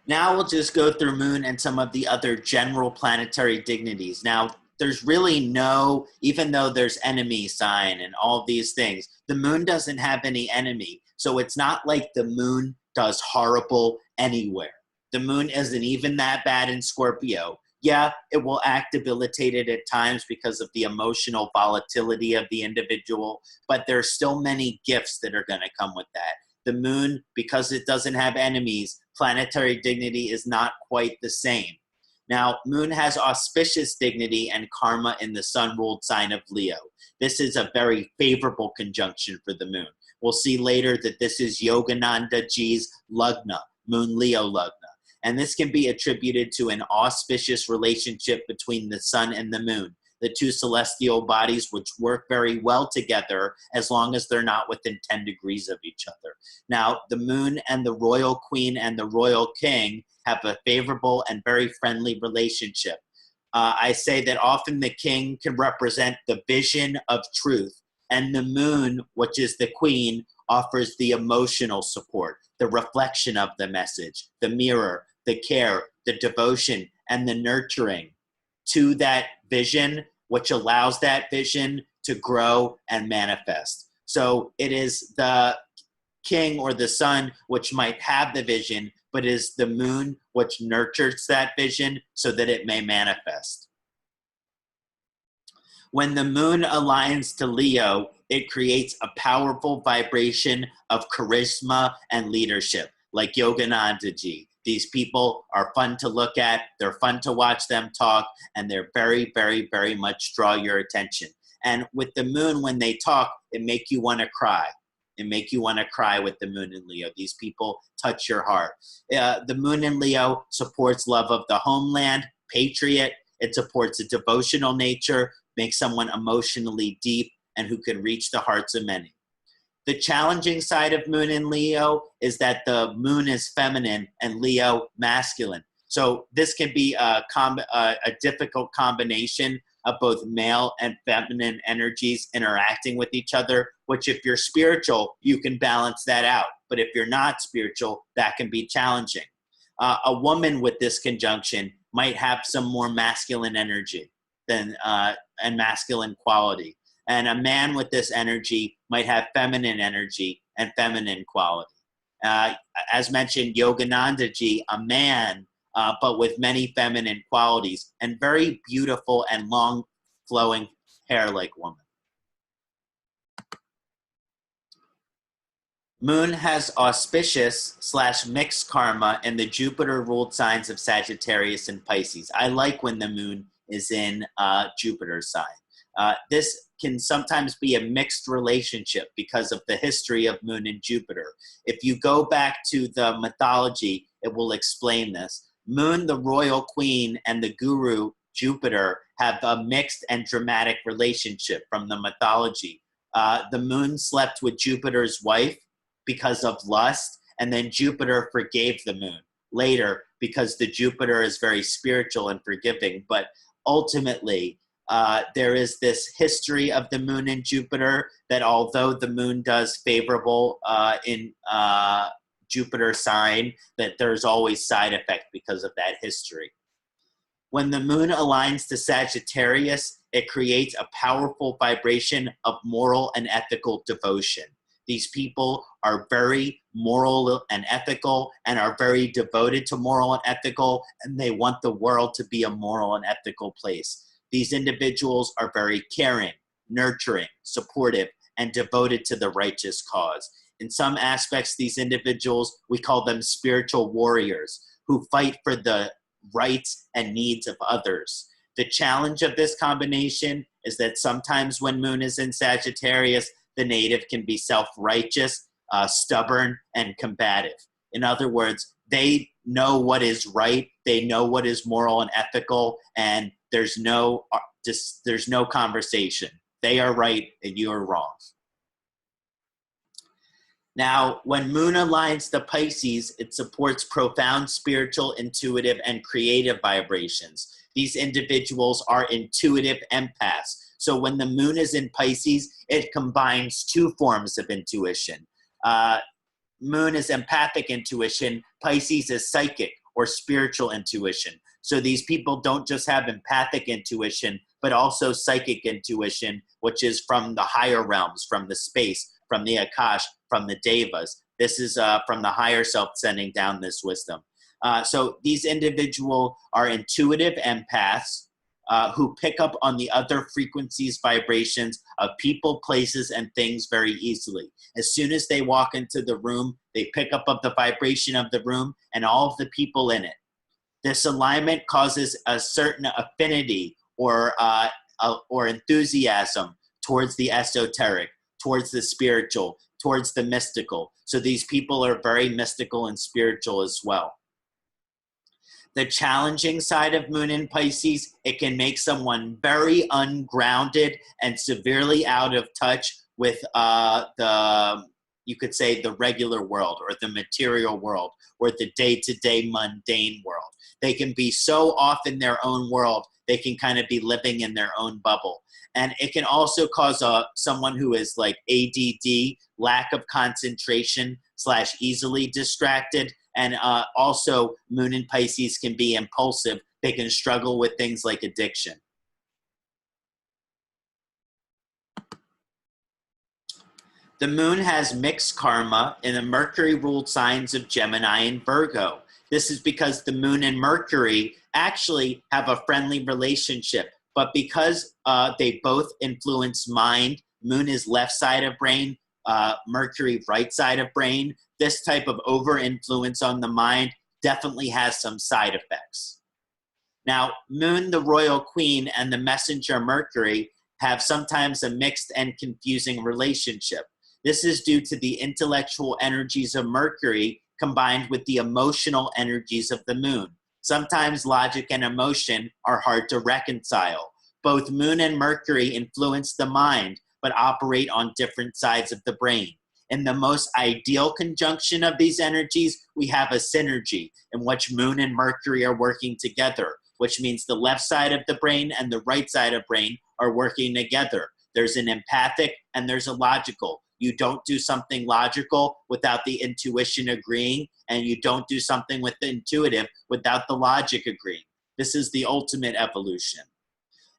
Now we'll just go through moon and some of the other general planetary dignities. Now, there's really no, even though there's enemy sign and all these things, the moon doesn't have any enemy. So it's not like the moon does horrible anywhere. The moon isn't even that bad in Scorpio. Yeah, it will act debilitated at times because of the emotional volatility of the individual, but there's still many gifts that are going to come with that. The moon, because it doesn't have enemies, planetary dignity is not quite the same. Now, moon has auspicious dignity and karma in the sun-ruled sign of Leo. This is a very favorable conjunction for the moon. We'll see later that this is Yogananda Ji's Lagna, Moon Leo Lagna. And this can be attributed to an auspicious relationship between the sun and the moon, the two celestial bodies which work very well together as long as they're not within 10 degrees of each other. Now, the moon and the royal queen and the royal king have a favorable and very friendly relationship. I say that often the king can represent the vision of truth, and the moon, which is the queen, offers the emotional support, the reflection of the message, the mirror, the care, the devotion, and the nurturing to that vision, which allows that vision to grow and manifest. So it is the king or the sun which might have the vision, but is the moon which nurtures that vision so that it may manifest. When the moon aligns to Leo, it creates a powerful vibration of charisma and leadership, like Yogananda Ji. These people are fun to look at, they're fun to watch them talk, and they're very, very, very much draw your attention. And with the moon, when they talk, it make you want to cry. It make you want to cry with the moon in Leo. These people touch your heart. The moon in Leo supports love of the homeland, patriot. It supports a devotional nature, makes someone emotionally deep, and who can reach the hearts of many. The challenging side of moon in Leo is that the moon is feminine and Leo masculine. So this can be a difficult combination of both male and feminine energies interacting with each other, which if you're spiritual, you can balance that out. But if you're not spiritual, that can be challenging. A woman with this conjunction might have some more masculine energy than and masculine quality. And a man with this energy might have feminine energy and feminine quality. As mentioned, Yogananda Ji, a man, but with many feminine qualities and very beautiful and long flowing hair like woman. Moon has auspicious / mixed karma in the Jupiter-ruled signs of Sagittarius and Pisces. I like when the moon is in Jupiter's sign. This can sometimes be a mixed relationship because of the history of Moon and Jupiter. If you go back to the mythology, it will explain this. Moon, the royal queen, and the guru, Jupiter, have a mixed and dramatic relationship from the mythology. The moon slept with Jupiter's wife because of lust, and then Jupiter forgave the moon later because the Jupiter is very spiritual and forgiving. But ultimately, there is this history of the moon and Jupiter that although the moon does favorable in Jupiter sign, that there's always side effect because of that history. When the moon aligns to Sagittarius, it creates a powerful vibration of moral and ethical devotion. These people are very moral and ethical and are very devoted to moral and ethical, and they want the world to be a moral and ethical place. These individuals are very caring, nurturing, supportive, and devoted to the righteous cause. In some aspects, these individuals, we call them spiritual warriors who fight for the rights and needs of others. The challenge of this combination is that sometimes when Moon is in Sagittarius, the native can be self-righteous, stubborn, and combative. In other words, they know what is right, they know what is moral and ethical, and there's no conversation. They are right and you are wrong. Now, when Moon aligns to Pisces, it supports profound spiritual, intuitive, and creative vibrations. These individuals are intuitive empaths. So when the moon is in Pisces, it combines two forms of intuition. Moon is empathic intuition. Pisces is psychic or spiritual intuition. So these people don't just have empathic intuition, but also psychic intuition, which is from the higher realms, from the space, from the Akash, from the Devas. This is from the higher self sending down this wisdom. So these individuals are intuitive empaths who pick up on the other frequencies, vibrations of people, places, and things very easily. As soon as they walk into the room, they pick up the vibration of the room and all of the people in it. This alignment causes a certain affinity or enthusiasm towards the esoteric, towards the spiritual, towards the mystical. So these people are very mystical and spiritual as well. The challenging side of Moon in Pisces, it can make someone very ungrounded and severely out of touch with you could say the regular world or the material world or the day-to-day mundane world. They can be so off in their own world, they can kind of be living in their own bubble. And it can also cause someone who is like ADD, lack of concentration / easily distracted. And also Moon in Pisces can be impulsive. They can struggle with things like addiction. The moon has mixed karma in the Mercury-ruled signs of Gemini and Virgo. This is because the moon and Mercury actually have a friendly relationship, but because they both influence mind, moon is left side of brain, Mercury right side of brain, this type of over-influence on the mind definitely has some side effects. Now, moon, the royal queen, and the messenger Mercury have sometimes a mixed and confusing relationship. This is due to the intellectual energies of Mercury combined with the emotional energies of the moon. Sometimes logic and emotion are hard to reconcile. Both moon and Mercury influence the mind, but operate on different sides of the brain. In the most ideal conjunction of these energies, we have a synergy in which moon and Mercury are working together, which means the left side of the brain and the right side of brain are working together. There's an empathic and there's a logical. You don't do something logical without the intuition agreeing, and you don't do something with the intuitive without the logic agreeing. This is the ultimate evolution.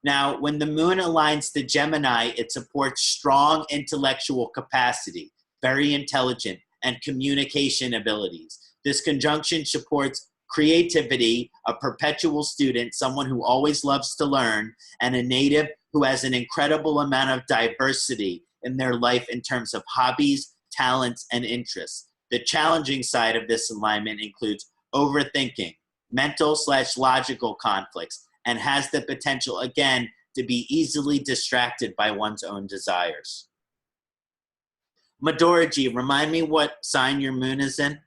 Now, when the moon aligns to Gemini, it supports strong intellectual capacity, very intelligent, and communication abilities. This conjunction supports creativity, a perpetual student, someone who always loves to learn, and a native who has an incredible amount of diversity in their life in terms of hobbies, talents, and interests. The challenging side of this alignment includes overthinking, mental / logical conflicts, and has the potential, again, to be easily distracted by one's own desires. Madhuraji, remind me what sign your moon is in?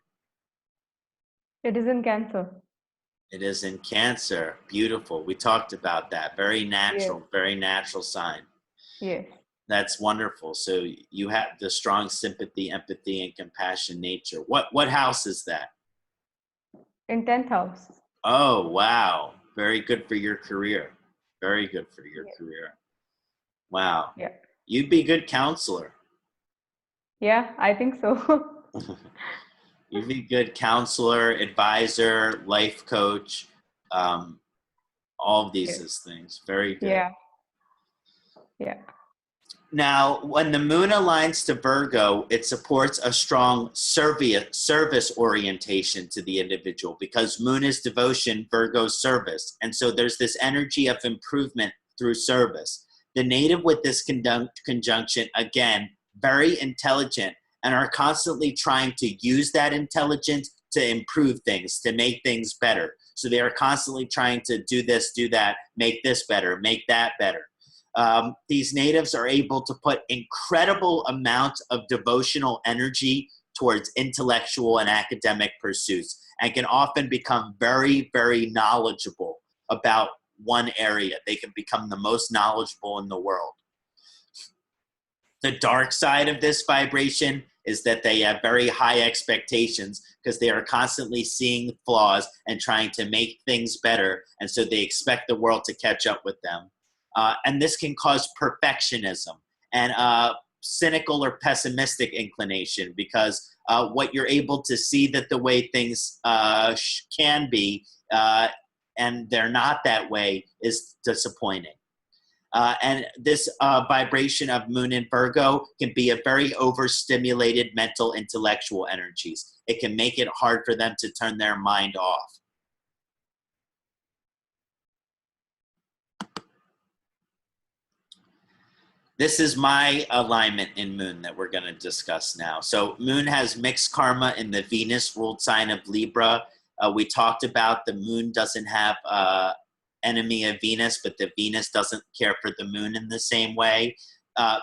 It is in Cancer. It is in Cancer. Beautiful. We talked about that. Very natural, Yes. very natural sign. Yes. That's wonderful. So you have the strong sympathy, empathy, and compassion nature. What house is that? In 10th house. Oh, wow. Very good for your career. Very good for your career. Wow. Yeah. You'd be a good counselor. Yeah, I think so. You'd be a good counselor, advisor, life coach, all of these things. Very good. Yeah. Yeah. Now, when the moon aligns to Virgo, it supports a strong service orientation to the individual because moon is devotion, Virgo's service. And so there's this energy of improvement through service. The native with this conjunction, again, very intelligent and are constantly trying to use that intelligence to improve things, to make things better. So they are constantly trying to do this, do that, make this better, make that better. These natives are able to put incredible amounts of devotional energy towards intellectual and academic pursuits and can often become very, very knowledgeable about one area. They can become the most knowledgeable in the world. The dark side of this vibration is that they have very high expectations because they are constantly seeing flaws and trying to make things better. And so they expect the world to catch up with them. And this can cause perfectionism and cynical or pessimistic inclination because what you're able to see that the way things can be and they're not that way is disappointing. And this vibration of moon in Virgo can be a very overstimulated mental intellectual energies. It can make it hard for them to turn their mind off. This is my alignment in moon that we're going to discuss now. So moon has mixed karma in the Venus ruled sign of Libra. We talked about the moon doesn't have enemy of Venus, but the Venus doesn't care for the moon in the same way.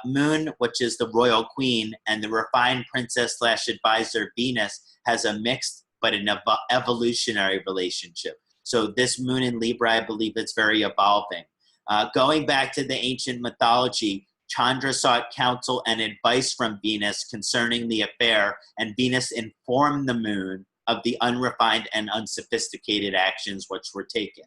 Moon, which is the royal queen, and the refined princess / advisor Venus has a mixed but an evolutionary relationship. So this moon in Libra, I believe it's very evolving. Going back to the ancient mythology, Chandra sought counsel and advice from Venus concerning the affair, and Venus informed the moon of the unrefined and unsophisticated actions which were taken.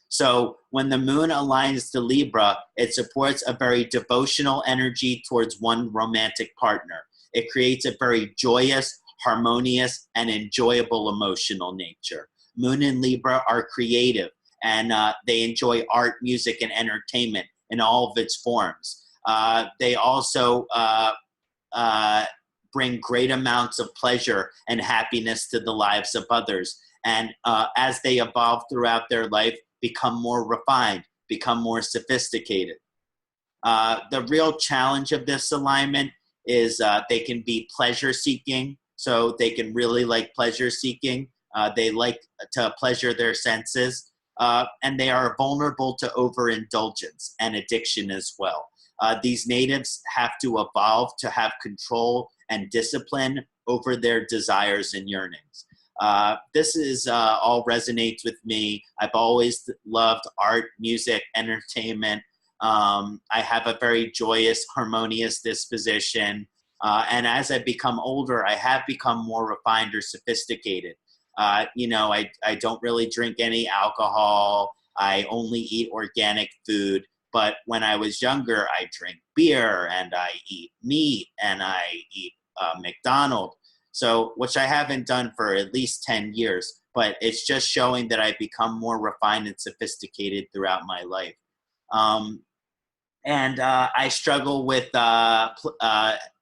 So when the moon aligns to Libra, it supports a very devotional energy towards one romantic partner. It creates a very joyous, harmonious, and enjoyable emotional nature. Moon and Libra are creative, and they enjoy art, music, and entertainment in all of its forms. They also bring great amounts of pleasure and happiness to the lives of others. And as they evolve throughout their life, become more refined, become more sophisticated. The real challenge of this alignment is they can be pleasure seeking. So they can really like pleasure seeking. They like to pleasure their senses. And they are vulnerable to overindulgence and addiction as well. These natives have to evolve to have control and discipline over their desires and yearnings. This is all resonates with me. I've always loved art, music, entertainment. I have a very joyous, harmonious disposition. And as I become older, I have become more refined or sophisticated. I don't really drink any alcohol. I only eat organic food. But when I was younger, I drink beer and I eat meat and I eat McDonald's. So, which I haven't done for at least 10 years, but it's just showing that I've become more refined and sophisticated throughout my life. And I struggle with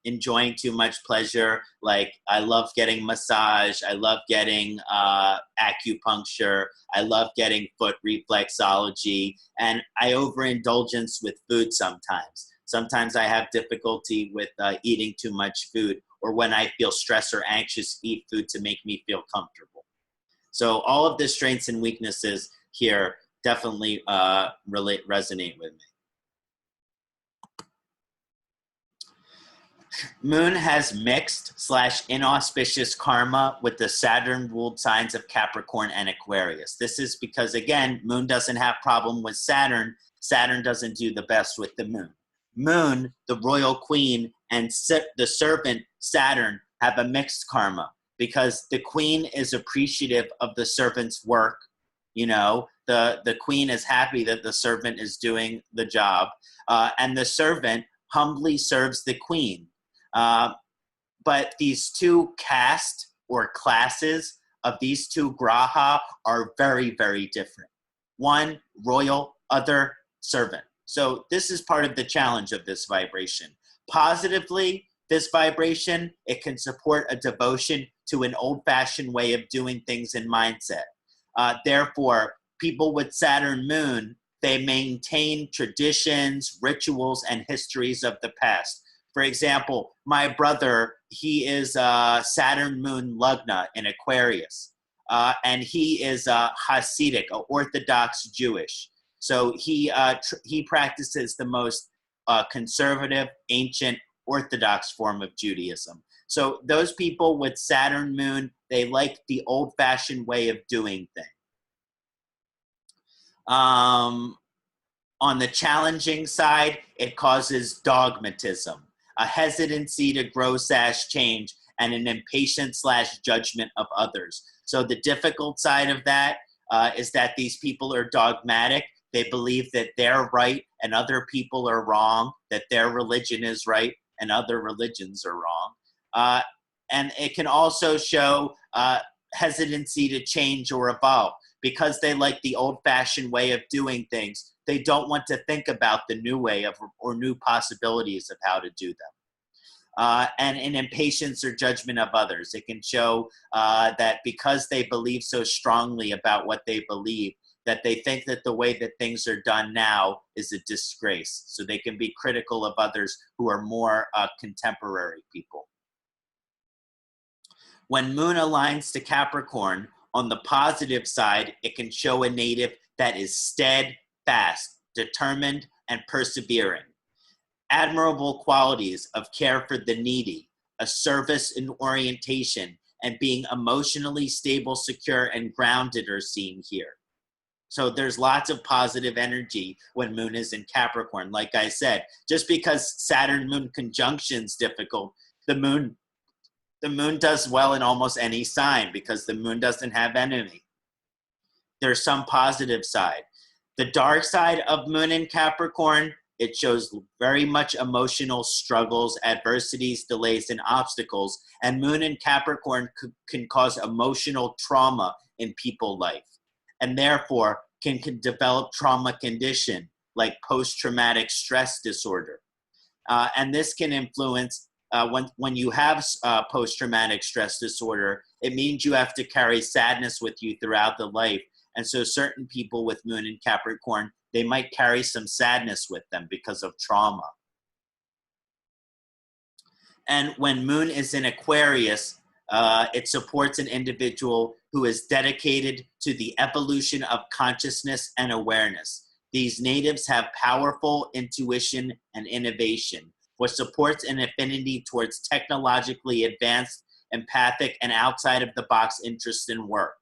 enjoying too much pleasure. Like, I love getting massage. I love getting acupuncture. I love getting foot reflexology. And I overindulgence with food sometimes. Sometimes I have difficulty with eating too much food, or when I feel stressed or anxious, eat food to make me feel comfortable. So all of the strengths and weaknesses here definitely resonate with me. Moon has mixed / inauspicious karma with the Saturn-ruled signs of Capricorn and Aquarius. This is because, again, Moon doesn't have problem with Saturn. Saturn doesn't do the best with the Moon. Moon, the royal queen, and the servant Saturn have a mixed karma because the queen is appreciative of the servant's work. You know, the queen is happy that the servant is doing the job, and the servant humbly serves the queen. But these two caste or classes of these two graha are very, very different. One, royal, other, servant. So this is part of the challenge of this vibration. Positively, this vibration, it can support a devotion to an old-fashioned way of doing things and mindset. Therefore, people with Saturn Moon, they maintain traditions, rituals, and histories of the past. For example, my brother, he is Saturn Moon Lugna in Aquarius, and he is Hasidic, Orthodox Jewish. So he practices the most conservative, ancient, Orthodox form of Judaism. So those people with Saturn Moon, they like the old-fashioned way of doing things. On the challenging side, it causes dogmatism, a hesitancy to grow / change, and an impatience / judgment of others. So the difficult side of that is that these people are dogmatic. They believe that they're right and other people are wrong, that their religion is right and other religions are wrong. And it can also show hesitancy to change or evolve. Because they like the old-fashioned way of doing things, they don't want to think about the new way of or new possibilities of how to do them. And an impatience or judgment of others. It can show that because they believe so strongly about what they believe, that they think that the way that things are done now is a disgrace. So they can be critical of others who are more contemporary people. When Moon aligns to Capricorn, on the positive side, it can show a native that is steadfast, determined, and persevering. admirable qualities of care for the needy, a service in orientation, and being emotionally stable, secure, and grounded are seen here. So there's lots of positive energy when moon is in Capricorn. Like I said, just because Saturn moon conjunction is difficult, the moon does well in almost any sign because the moon doesn't have enemy. There's some positive side. The dark side of moon in Capricorn, it shows very much emotional struggles, adversities, delays, and obstacles. And moon in Capricorn can cause emotional trauma in people's life, and therefore can develop trauma condition like post-traumatic stress disorder. And this can influence, when you have post-traumatic stress disorder, it means you have to carry sadness with you throughout the life. And so certain people with moon in Capricorn, they might carry some sadness with them because of trauma. And when moon is in Aquarius, it supports an individual who is dedicated to the evolution of consciousness and awareness. These natives have powerful intuition and innovation, which supports an affinity towards technologically advanced, empathic, and outside of the box interest in work.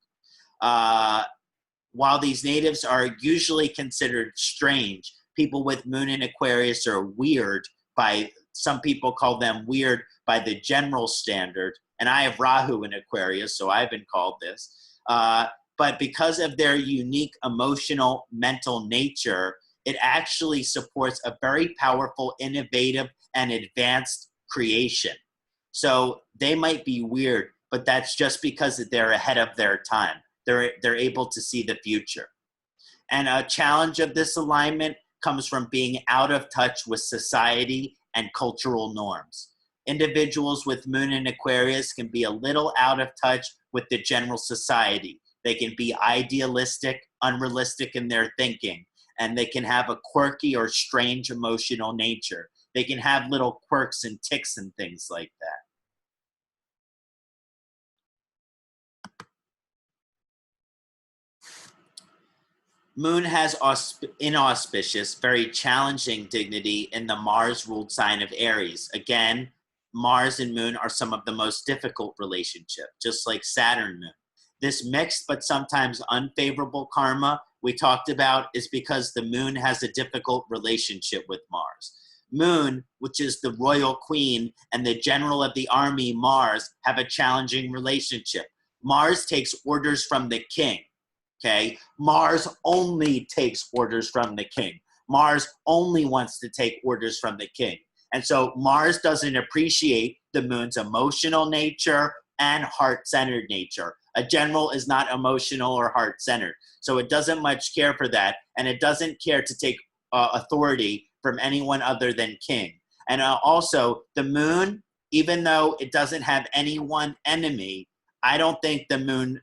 While these natives are usually considered strange, people with moon in Aquarius are weird by, some people call them weird by the general standard. And I have Rahu in Aquarius, so I've been called this. But because of their unique emotional, mental nature, it actually supports a very powerful, innovative, and advanced creation. So they might be weird, but that's just because they're ahead of their time. They're able to see the future. And a challenge of this alignment comes from being out of touch with society and cultural norms. Individuals with moon in Aquarius can be a little out of touch with the general society. They can be idealistic, unrealistic in their thinking, and they can have a quirky or strange emotional nature. They can have little quirks and tics and things like that. Moon has inauspicious, very challenging dignity in the Mars-ruled sign of Aries. Again, Mars and Moon are some of the most difficult relationships, just like Saturn Moon. This mixed but sometimes unfavorable karma we talked about is because the Moon has a difficult relationship with Mars. Moon, which is the royal queen, and the general of the army, Mars, have a challenging relationship. Mars takes orders from the king. Okay, Mars only takes orders from the king. Mars only wants to take orders from the king. And so Mars doesn't appreciate the moon's emotional nature and heart-centered nature. A general is not emotional or heart-centered. So it doesn't much care for that. And it doesn't care to take authority from anyone other than king. And also the moon, even though it doesn't have any one enemy, I don't think the moon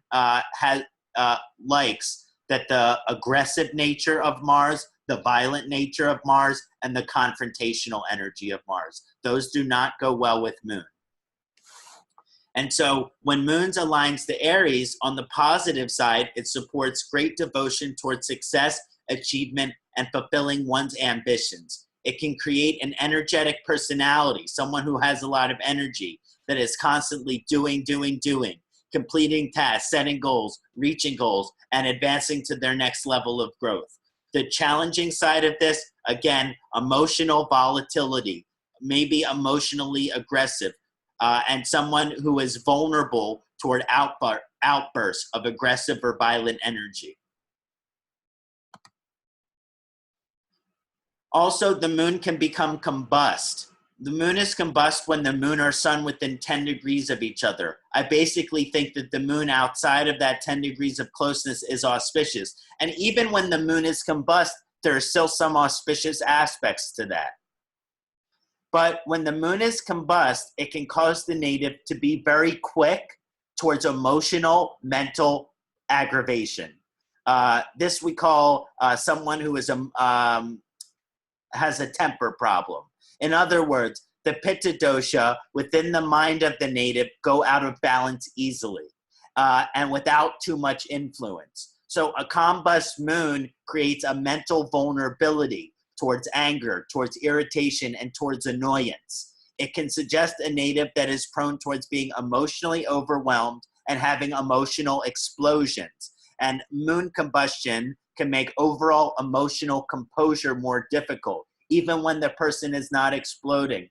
likes that the aggressive nature of Mars, the violent nature of Mars, and the confrontational energy of Mars. Those do not go well with moon. And so when moon aligns to Aries, on the positive side, it supports great devotion towards success, achievement, and fulfilling one's ambitions. It can create an energetic personality, someone who has a lot of energy, that is constantly doing, completing tasks, setting goals, reaching goals, and advancing to their next level of growth. The challenging side of this, again, emotional volatility, maybe emotionally aggressive, and someone who is vulnerable toward outbursts of aggressive or violent energy. Also, the moon can become combust. The moon is combust when the moon or sun within 10 degrees of each other. I basically think that the moon outside of that 10 degrees of closeness is auspicious. And even when the moon is combust, there are still some auspicious aspects to that. But when the moon is combust, it can cause the native to be very quick towards emotional, mental aggravation. This we call someone who is has a temper problem. In other words, the pitta dosha within the mind of the native go out of balance easily and without too much influence. So a combust moon creates a mental vulnerability. towards anger, towards irritation, and towards annoyance. It can suggest a native that is prone towards being emotionally overwhelmed and having emotional explosions. And moon combustion can make overall emotional composure more difficult. Even when the person is not exploding,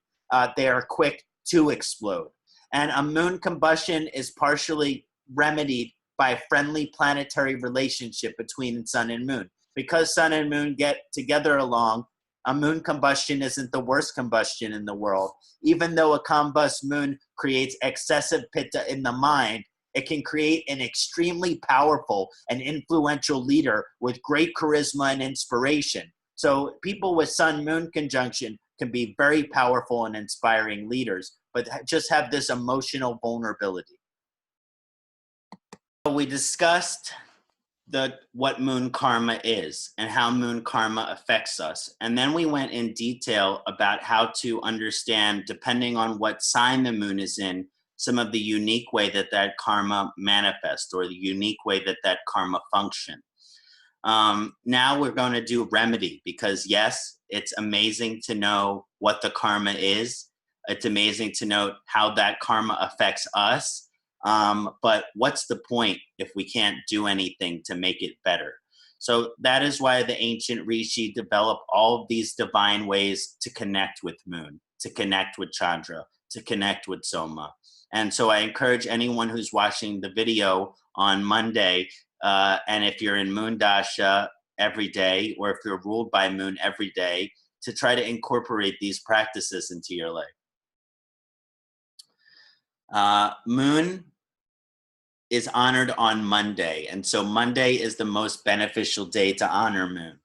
they are quick to explode. And a moon combustion is partially remedied by a friendly planetary relationship between sun and moon. Because sun and moon get together along, a moon combustion isn't the worst combustion in the world. Even though a combust moon creates excessive pitta in the mind, it can create an extremely powerful and influential leader with great charisma and inspiration. So people with sun-moon conjunction can be very powerful and inspiring leaders, but just have this emotional vulnerability. So we discussed what moon karma is and how moon karma affects us. And then we went in detail about how to understand, depending on what sign the moon is in, some of the unique way that karma manifests, or the unique way that karma function. Now we're going to do remedy, because yes, it's amazing to know what the karma is. It's amazing to know how that karma affects us. But what's the point if we can't do anything to make it better? So that is why the ancient Rishi developed all of these divine ways to connect with moon, to connect with Chandra, to connect with Soma. And so I encourage anyone who's watching the video on Monday, and if you're in moon dasha every day, or if you're ruled by moon every day, to try to incorporate these practices into your life. Moon is honored on Monday, and so Monday is the most beneficial day to honor moon.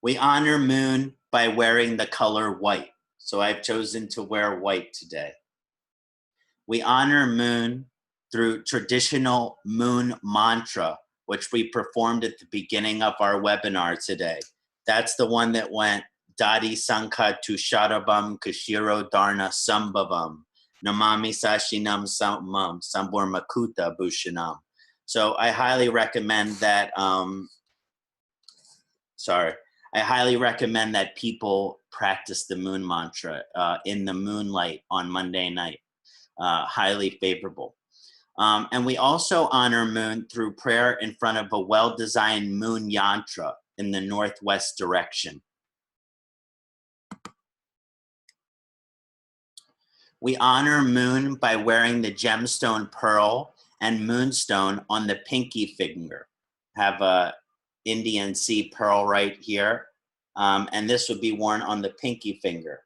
We honor moon by wearing the color white, so I've chosen to wear white today. We honor moon through traditional moon mantra, which we performed at the beginning of our webinar today. That's the one that went, Dadi Sankha Tusharabam Kashiro Dharna Sambhavam Namami Sashinam Samam Sambormakuta Bhushanam. So I highly recommend that, I highly recommend that people practice the moon mantra in the moonlight on Monday night. Highly favorable. And we also honor moon through prayer in front of a well-designed moon yantra in the northwest direction. We honor moon by wearing the gemstone pearl and moonstone on the pinky finger. Have a Indian sea pearl right here. And this would be worn on the pinky finger.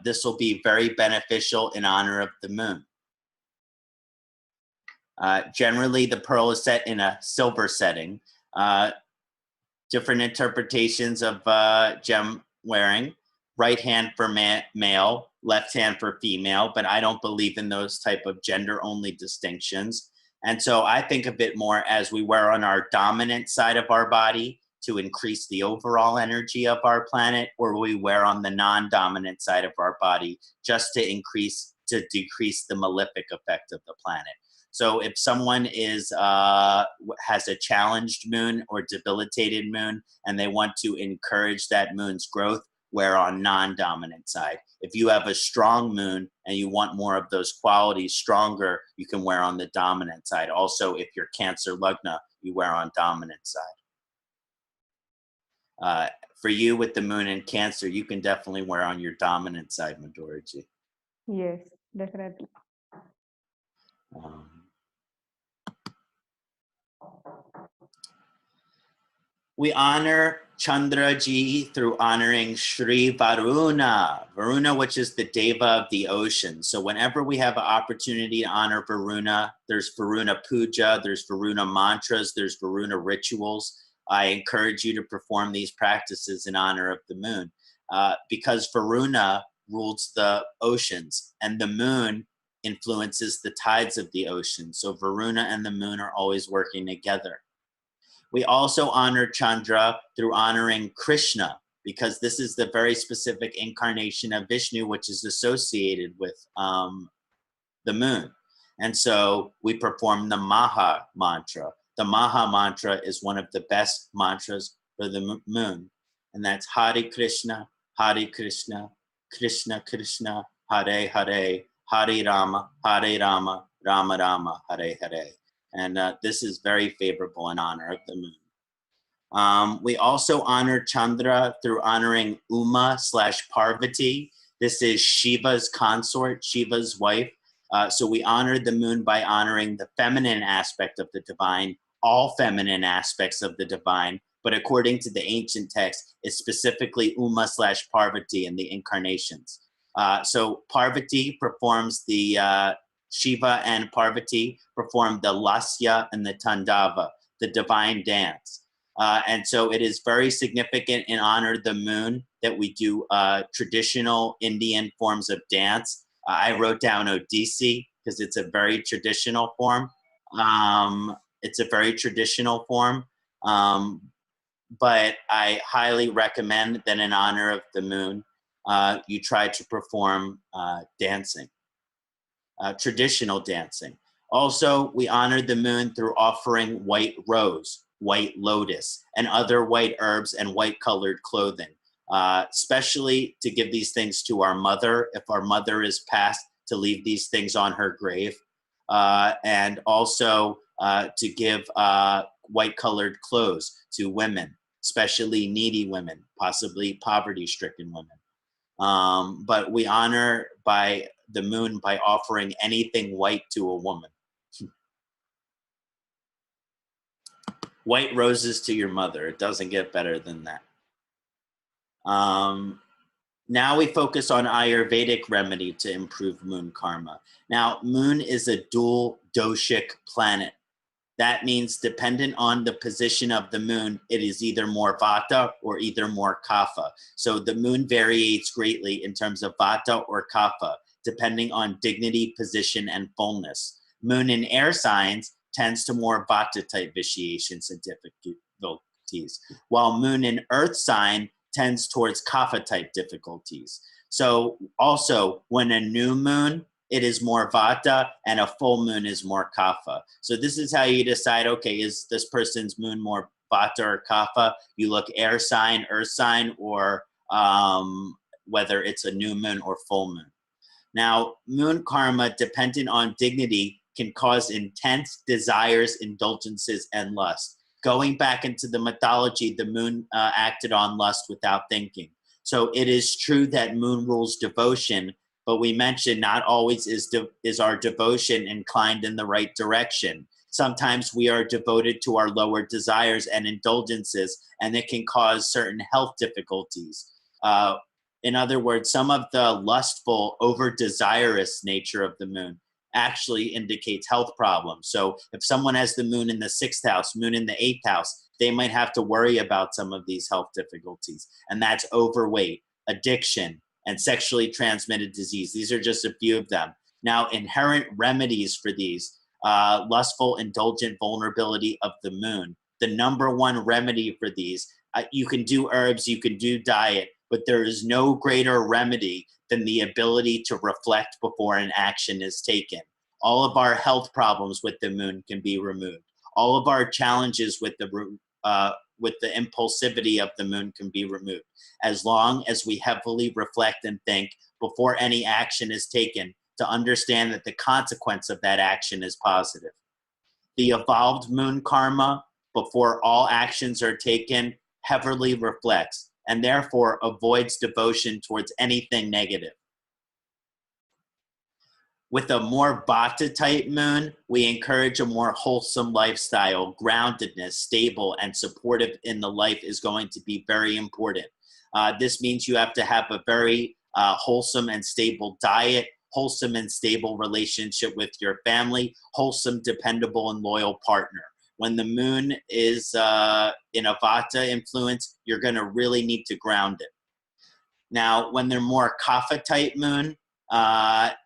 This will be very beneficial in honor of the moon. Generally, the pearl is set in a silver setting. Different interpretations of gem wearing. Right hand for male, left hand for female, but I don't believe in those type of gender-only distinctions. And so I think of it more as we wear on our dominant side of our body to increase the overall energy of our planet, or we wear on the non-dominant side of our body just to decrease the malefic effect of the planet. So if someone has a challenged moon or debilitated moon, and they want to encourage that moon's growth, wear on non-dominant side. If you have a strong moon and you want more of those qualities stronger, you can wear on the dominant side. Also, if you're Cancer Lagna, you wear on dominant side. For you with the moon in Cancer, you can definitely wear on your dominant side, Madhuriji. Yes, definitely. We honor Chandraji through honoring Shri Varuna. Varuna, which is the Deva of the ocean. So whenever we have an opportunity to honor Varuna, there's Varuna Puja, there's Varuna mantras, there's Varuna rituals. I encourage you to perform these practices in honor of the moon, because Varuna rules the oceans and the moon influences the tides of the ocean. So Varuna and the moon are always working together. We also honor Chandra through honoring Krishna, because this is the very specific incarnation of Vishnu, which is associated with the moon. And so we perform the Maha mantra. The Maha mantra is one of the best mantras for the moon. And that's Hare Krishna, Krishna Krishna, Hare Hare, Hare Rama, Rama Rama, Hare Hare. And this is very favorable in honor of the moon. We also honor Chandra through honoring Uma/Parvati. This is Shiva's consort, Shiva's wife. So we honor the moon by honoring the feminine aspect of the divine, all feminine aspects of the divine. But according to the ancient text, it's specifically Uma/Parvati in the incarnations. So Parvati performs the, Shiva and Parvati perform the Lasya and the Tandava, the divine dance. And so it is very significant in honor of the moon that we do traditional Indian forms of dance. I wrote down Odissi because it's a very traditional form. It's a very traditional form. But I highly recommend that in honor of the moon, you try to perform dancing, traditional dancing. Also, we honor the moon through offering white rose, white lotus, and other white herbs and white colored clothing, especially to give these things to our mother, if our mother is passed, to leave these things on her grave, and also to give white colored clothes to women, especially needy women, possibly poverty-stricken women. But we honor by the moon by offering anything white to a woman. White roses to your mother. It doesn't get better than that. Now we focus on Ayurvedic remedy to improve moon karma. Now, moon is a dual doshic planet. That means dependent on the position of the moon, it is either more vata or either more kapha. So the moon varies greatly in terms of vata or kapha, depending on dignity, position, and fullness. Moon in air signs tends to more vata type vitiations and difficulties, while moon in earth sign tends towards kapha type difficulties. So also when a new moon, it is more vata, and a full moon is more kapha. So this is how you decide, okay, is this person's moon more vata or kapha? You look air sign, earth sign, or whether it's a new moon or full moon. Now, moon karma, dependent on dignity, can cause intense desires, indulgences, and lust. Going back into the mythology, the moon acted on lust without thinking. So it is true that moon rules devotion, but we mentioned not always is our devotion inclined in the right direction. Sometimes we are devoted to our lower desires and indulgences, and it can cause certain health difficulties. In other words, some of the lustful, over-desirous nature of the moon actually indicates health problems. So if someone has the moon in the 6th house, moon in the 8th house, they might have to worry about some of these health difficulties. And that's overweight, addiction, and sexually transmitted disease. These are just a few of them. Now, inherent remedies for these, lustful, indulgent vulnerability of the moon. The number one remedy for these, you can do herbs, you can do diet, but there is no greater remedy than the ability to reflect before an action is taken. All of our health problems with the moon can be removed. All of our challenges with the impulsivity of the moon can be removed, as long as we heavily reflect and think before any action is taken to understand that the consequence of that action is positive. The evolved moon karma, before all actions are taken, heavily reflects and therefore avoids devotion towards anything negative. With a more vata type moon, we encourage a more wholesome lifestyle. Groundedness, stable, and supportive in the life is going to be very important. This means you have to have a very wholesome and stable diet, wholesome and stable relationship with your family, wholesome, dependable, and loyal partner. When the moon is in a vata influence, you're going to really need to ground it. Now, when they're more kapha type moon,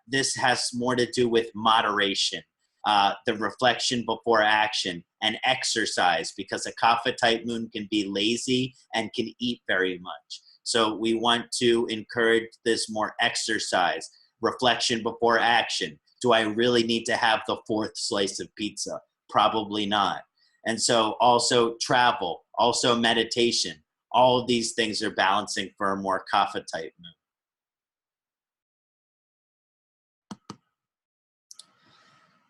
this has more to do with moderation, the reflection before action, and exercise, because a kapha type moon can be lazy and can eat very much. So we want to encourage this more exercise, reflection before action. Do I really need to have the 4th slice of pizza? Probably not. And so also travel, also meditation, all of these things are balancing for a more kapha type moon.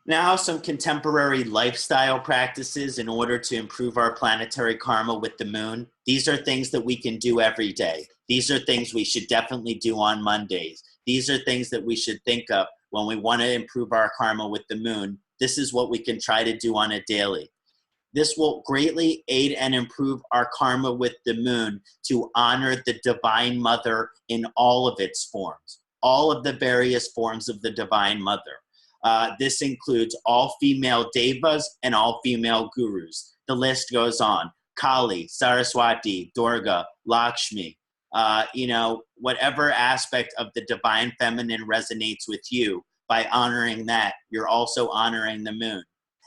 Now, some contemporary lifestyle practices in order to improve our planetary karma with the moon. These are things that we can do every day. These are things we should definitely do on Mondays. These are things that we should think of when we want to improve our karma with the moon. This is what we can try to do on a daily. This will greatly aid and improve our karma with the moon to honor the Divine Mother in all of its forms, all of the various forms of the Divine Mother. This includes all female devas and all female gurus. The list goes on. Kali, Saraswati, Durga, Lakshmi, whatever aspect of the divine feminine resonates with you, by honoring that, you're also honoring the moon.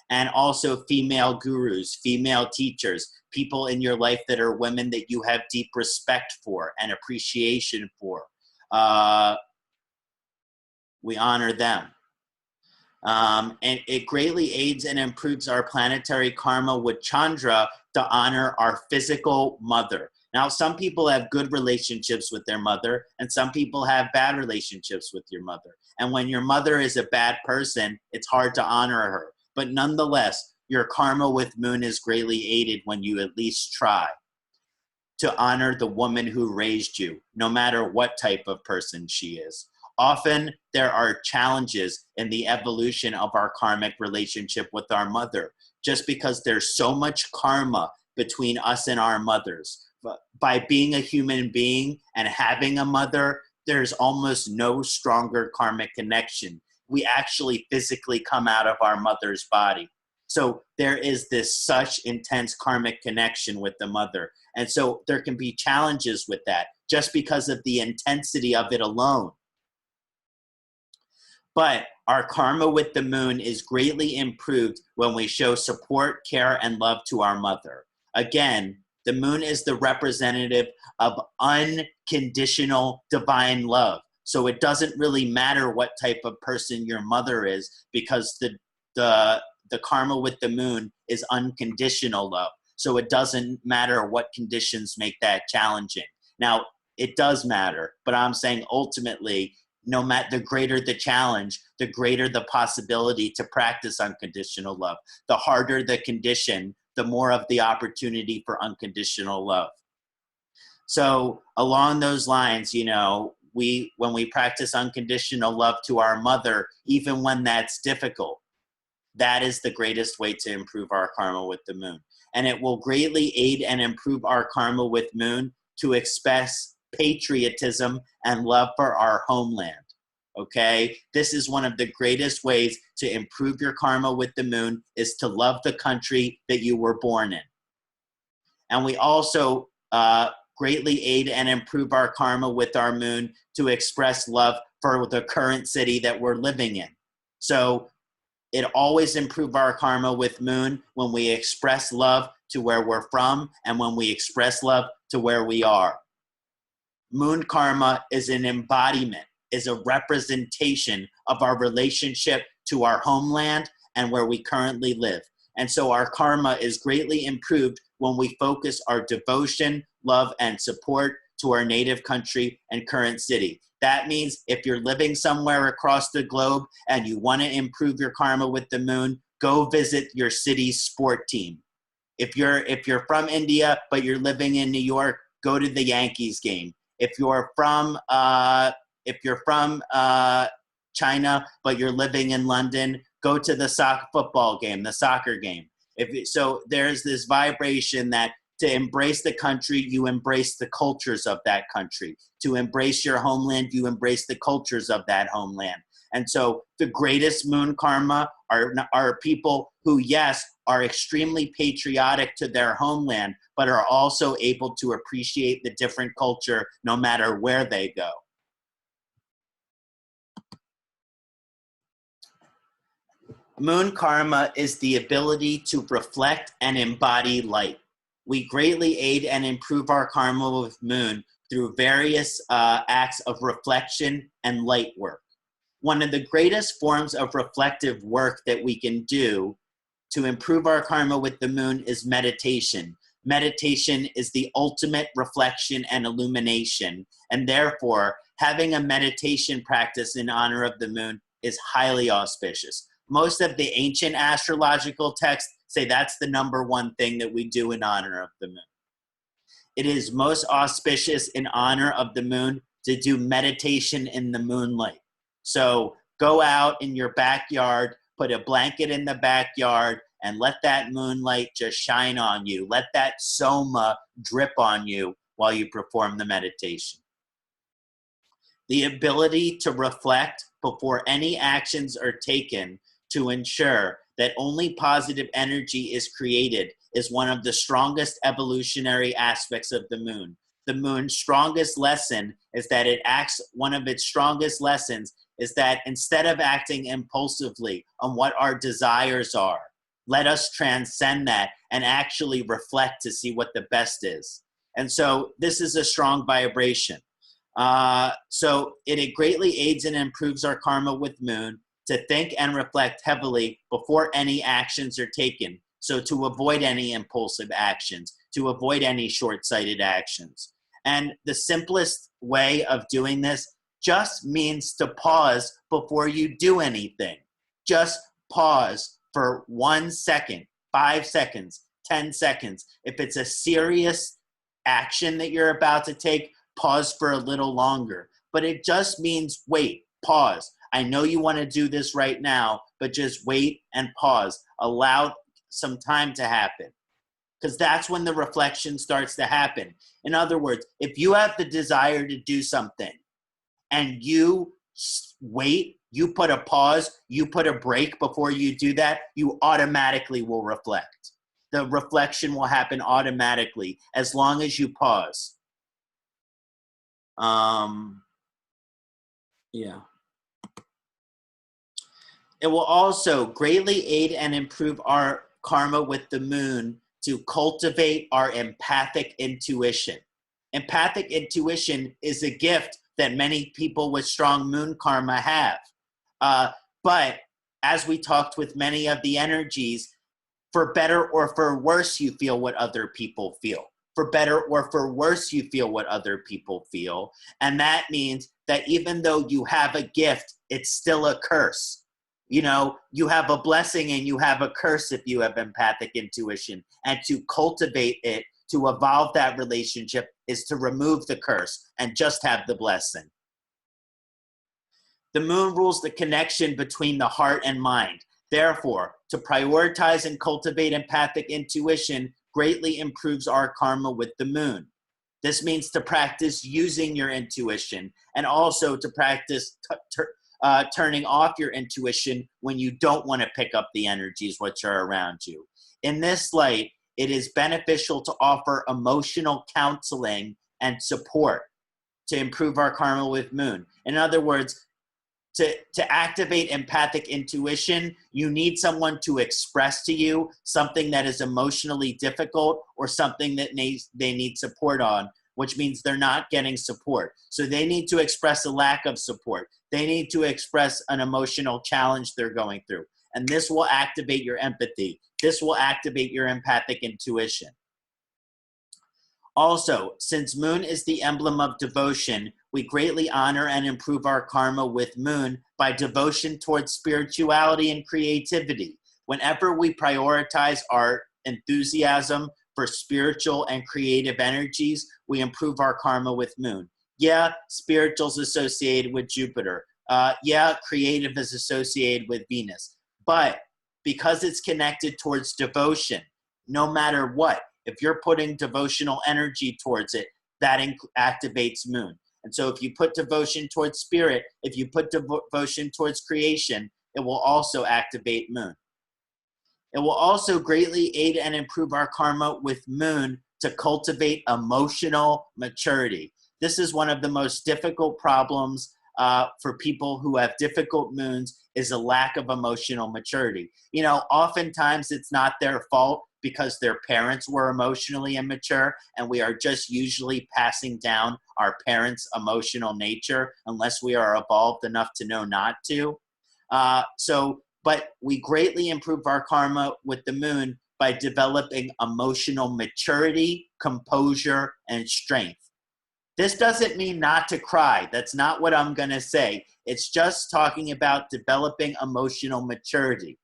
And also female gurus, female teachers, people in your life that are women that you have deep respect for and appreciation for. We honor them. And it greatly aids and improves our planetary karma with Chandra to honor our physical mother. Now, some people have good relationships with their mother, and some people have bad relationships with your mother. And when your mother is a bad person, it's hard to honor her. But nonetheless, your karma with moon is greatly aided when you at least try to honor the woman who raised you, no matter what type of person she is. Often there are challenges in the evolution of our karmic relationship with our mother, just because there's so much karma between us and our mothers. But by being a human being and having a mother, there's almost no stronger karmic connection. We actually physically come out of our mother's body. So there is this such intense karmic connection with the mother. And so there can be challenges with that just because of the intensity of it alone. But our karma with the moon is greatly improved when we show support, care, and love to our mother. Again, the moon is the representative of unconditional divine love. So it doesn't really matter what type of person your mother is, because the karma with the moon is unconditional love. So it doesn't matter what conditions make that challenging. Now, it does matter, but I'm saying ultimately, no matter, the greater the challenge, the greater the possibility to practice unconditional love. The harder the condition, the more of the opportunity for unconditional love. So along those lines, when we practice unconditional love to our mother, even when that's difficult, that is the greatest way to improve our karma with the moon. And it will greatly aid and improve our karma with moon to express patriotism and love for our homeland. Okay? This is one of the greatest ways to improve your karma with the moon, is to love the country that you were born in. And we also greatly aid and improve our karma with our moon to express love for the current city that we're living in. So it always improves our karma with moon when we express love to where we're from and when we express love to where we are. Moon karma is an embodiment, is a representation of our relationship to our homeland and where we currently live. And so our karma is greatly improved when we focus our devotion, love, and support to our native country and current city. That means if you're living somewhere across the globe and you want to improve your karma with the moon, go visit your city's sport team. If you're from India but you're living in New York, go to the Yankees game. If you're from China but you're living in London, go to the football game, the soccer game. So there's this vibration that to embrace the country, you embrace the cultures of that country. To embrace your homeland, you embrace the cultures of that homeland. And so the greatest moon karma are people who, yes, are extremely patriotic to their homeland, but are also able to appreciate the different culture no matter where they go. Moon karma is the ability to reflect and embody light. We greatly aid and improve our karma with moon through various acts of reflection and light work. One of the greatest forms of reflective work that we can do to improve our karma with the moon is meditation. meditation is the ultimate reflection and illumination. And therefore, having a meditation practice in honor of the moon is highly auspicious. Most of the ancient astrological texts say that's the number one thing that we do in honor of the moon. It is most auspicious in honor of the moon to do meditation in the moonlight. So go out in your backyard, put a blanket in the backyard, and let that moonlight just shine on you. Let that Soma drip on you while you perform the meditation. The ability to reflect before any actions are taken to ensure that only positive energy is created is one of the strongest evolutionary aspects of the moon. The moon's strongest lesson is that one of its strongest lessons is that instead of acting impulsively on what our desires are, let us transcend that and actually reflect to see what the best is. And so this is a strong vibration. So it greatly aids and improves our karma with moon to think and reflect heavily before any actions are taken. So to avoid any impulsive actions, to avoid any short-sighted actions. And the simplest way of doing this just means to pause before you do anything. Just pause for 1 second, 5 seconds, 10 seconds. If it's a serious action that you're about to take, pause for a little longer. But it just means wait, pause. I know you want to do this right now, but just wait and pause. Allow some time to happen, because that's when the reflection starts to happen. In other words, if you have the desire to do something and you wait, you put a pause, you put a break before you do that, you automatically will reflect. The reflection will happen automatically as long as you pause. Yeah. It will also greatly aid and improve our karma with the moon to cultivate our empathic intuition. Empathic intuition is a gift that many people with strong moon karma have. But as we talked with many of the energies, for better or for worse, you feel what other people feel. For better or for worse, you feel what other people feel. And that means that even though you have a gift, it's still a curse. You know, you have a blessing and you have a curse if you have empathic intuition. And to cultivate it, to evolve that relationship, is to remove the curse and just have the blessing. The moon rules the connection between the heart and mind. Therefore, to prioritize and cultivate empathic intuition greatly improves our karma with the moon. This means to practice using your intuition and also to practice turning off your intuition when you don't want to pick up the energies which are around you. In this light, it is beneficial to offer emotional counseling and support to improve our karma with moon. In other words, to activate empathic intuition, you need someone to express to you something that is emotionally difficult or something that they need support on, which means they're not getting support. So they need to express a lack of support. They need to express an emotional challenge they're going through. And this will activate your empathy. This will activate your empathic intuition. Also, since moon is the emblem of devotion, we greatly honor and improve our karma with moon by devotion towards spirituality and creativity. Whenever we prioritize our enthusiasm for spiritual and creative energies, we improve our karma with moon. Yeah, spiritual's associated with Jupiter. Yeah, creative is associated with Venus. But because it's connected towards devotion, no matter what, if you're putting devotional energy towards it, that activates moon. And so if you put devotion towards spirit, if you put devotion towards creation, it will also activate moon. It will also greatly aid and improve our karma with moon to cultivate emotional maturity. This is one of the most difficult problems for people who have difficult moons, is a lack of emotional maturity. You know, oftentimes it's not their fault because their parents were emotionally immature, and we are just usually passing down our parents' emotional nature unless we are evolved enough to know not to. But we greatly improve our karma with the moon by developing emotional maturity, composure, and strength. This doesn't mean not to cry. That's not what I'm going to say. It's just talking about developing emotional maturity.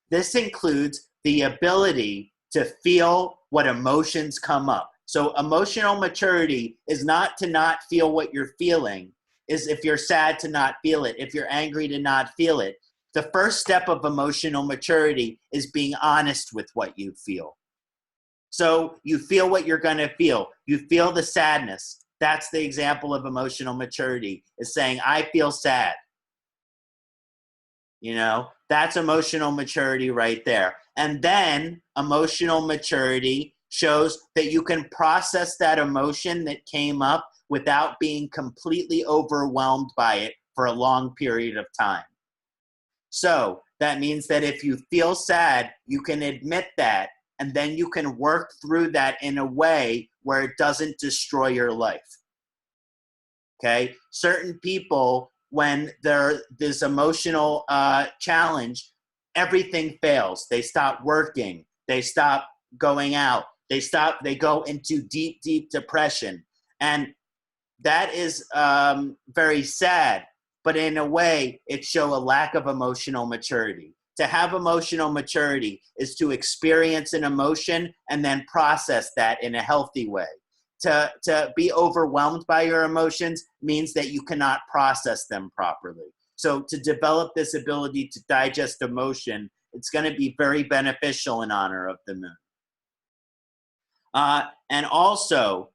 This includes the ability to feel what emotions come up. So emotional maturity is not to not feel what you're feeling, is if you're sad to not feel it, if you're angry to not feel it. The first step of emotional maturity is being honest with what you feel. So you feel what you're going to feel. You feel the sadness. That's the example of emotional maturity, is saying, I feel sad. You know, that's emotional maturity right there. And then emotional maturity shows that you can process that emotion that came up without being completely overwhelmed by it for a long period of time. So that means that if you feel sad, you can admit that, and then you can work through that in a way where it doesn't destroy your life. Okay? Certain people, when there's this emotional challenge, everything fails. They stop working. They stop going out. They go into deep, deep depression. And that is very sad. But in a way, it shows a lack of emotional maturity. To have emotional maturity is to experience an emotion and then process that in a healthy way. To be overwhelmed by your emotions means that you cannot process them properly. So to develop this ability to digest emotion, it's going to be very beneficial in honor of the moon. And also,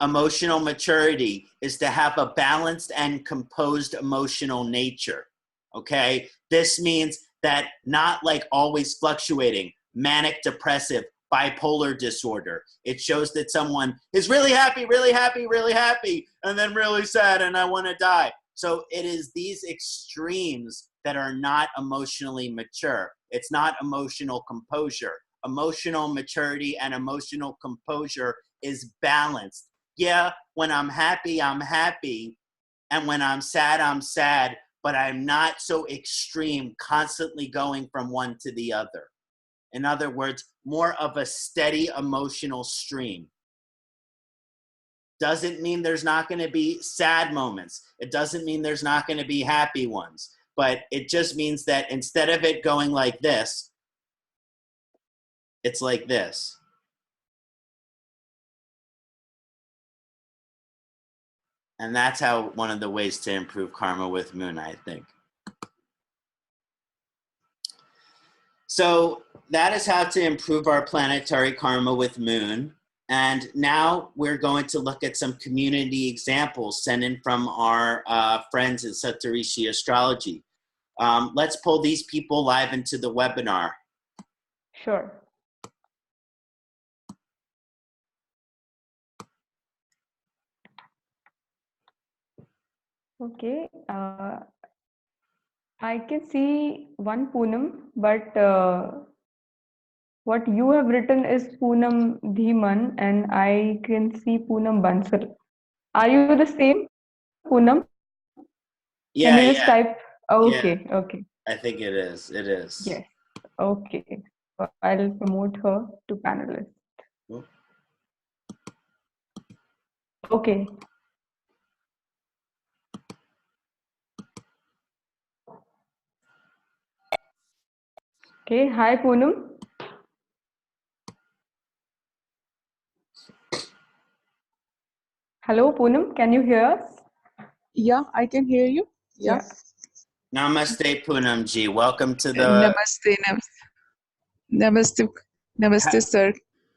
emotional maturity is to have a balanced and composed emotional nature. Okay? This means that not like always fluctuating, manic depressive, bipolar disorder. It shows that someone is really happy, really happy, really happy, and then really sad, and I want to die. So it is these extremes that are not emotionally mature. It's not emotional composure. Emotional maturity and emotional composure is balanced. Yeah, when I'm happy, I'm happy. And when I'm sad, but I'm not so extreme, constantly going from one to the other. In other words, more of a steady emotional stream. Doesn't mean there's not going to be sad moments. It doesn't mean there's not going to be happy ones. But it just means that instead of it going like this, it's like this. And that's how one of the ways to improve karma with moon, I think. So that is how to improve our planetary karma with moon. And now we're going to look at some community examples sent in from our friends in Satirishi Astrology. Let's pull these people live into the webinar. Sure. Okay. I can see one Poonam, but what you have written is Poonam Dhiman, and I can see Poonam Bansal. Are you the same Poonam? Can Yeah, you just type? Oh, yeah. okay, okay. I think it is. It is. Yes. Okay. So I'll promote her to panelist. Okay. Okay. Hi, Poonam. Hello, Poonam. Can you hear us? Yeah, I can hear you. Yeah. Namaste, Poonam ji. Welcome to the... Namaste, namaste, sir.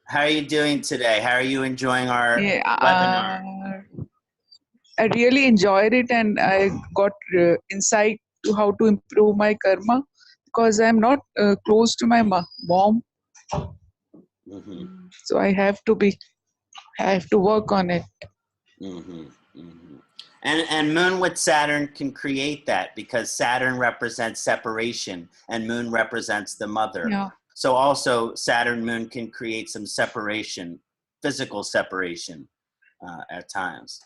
How are you doing today? How are you enjoying our webinar? I really enjoyed it, and I got insight to how to improve my karma, because I'm not close to my mom. Mm-hmm. So I have to work on it. Mm-hmm. Mm-hmm. And moon with Saturn can create that, because Saturn represents separation and moon represents the mother. Yeah. So also Saturn moon can create some separation, physical separation at times.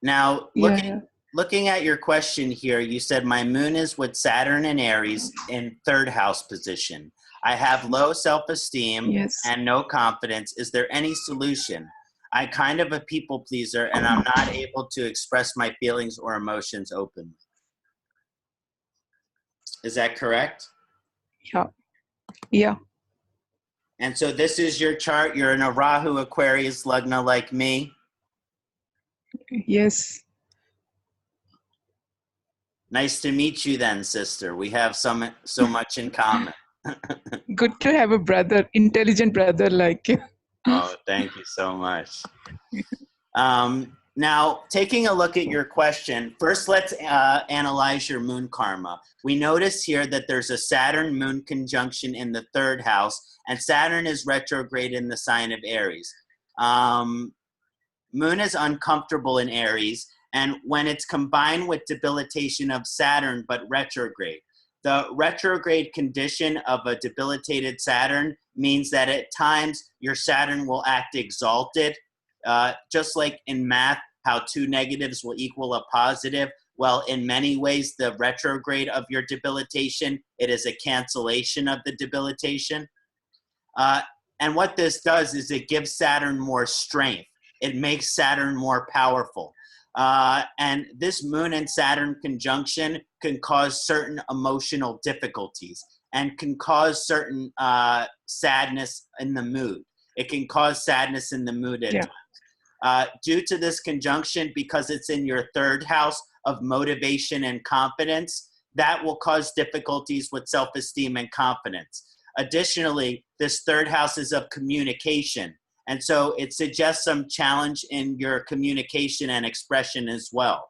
Now looking at your question here, you said my moon is with Saturn and Aries in third house position. I have low self-esteem Yes. and no confidence. Is there any solution? I'm kind of a people pleaser and I'm not able to express my feelings or emotions openly. Is that correct? Yeah. Yeah. And so this is your chart. You're in a Rahu Aquarius Lagna like me. Yes. Nice to meet you then, sister. We have so much in common. Good to have a brother, intelligent brother like you. Oh, thank you so much. Now, taking a look at your question, first let's analyze your moon karma. We notice here that there's a Saturn-Moon conjunction in the 3rd house, and Saturn is retrograde in the sign of Aries. Moon is uncomfortable in Aries, and when it's combined with debilitation of Saturn but retrograde, the retrograde condition of a debilitated Saturn means that at times your Saturn will act exalted. Just like in math, how 2 negatives will equal a positive. Well, in many ways, the retrograde of your debilitation, it is a cancellation of the debilitation. And what this does is it gives Saturn more strength. It makes Saturn more powerful. And this Moon and Saturn conjunction can cause certain emotional difficulties and can cause certain sadness in the mood. It can cause sadness in the mood at times. Due to this conjunction, because it's in your 3rd house of motivation and confidence, that will cause difficulties with self-esteem and confidence. Additionally, this 3rd house is of communication. And so it suggests some challenge in your communication and expression as well.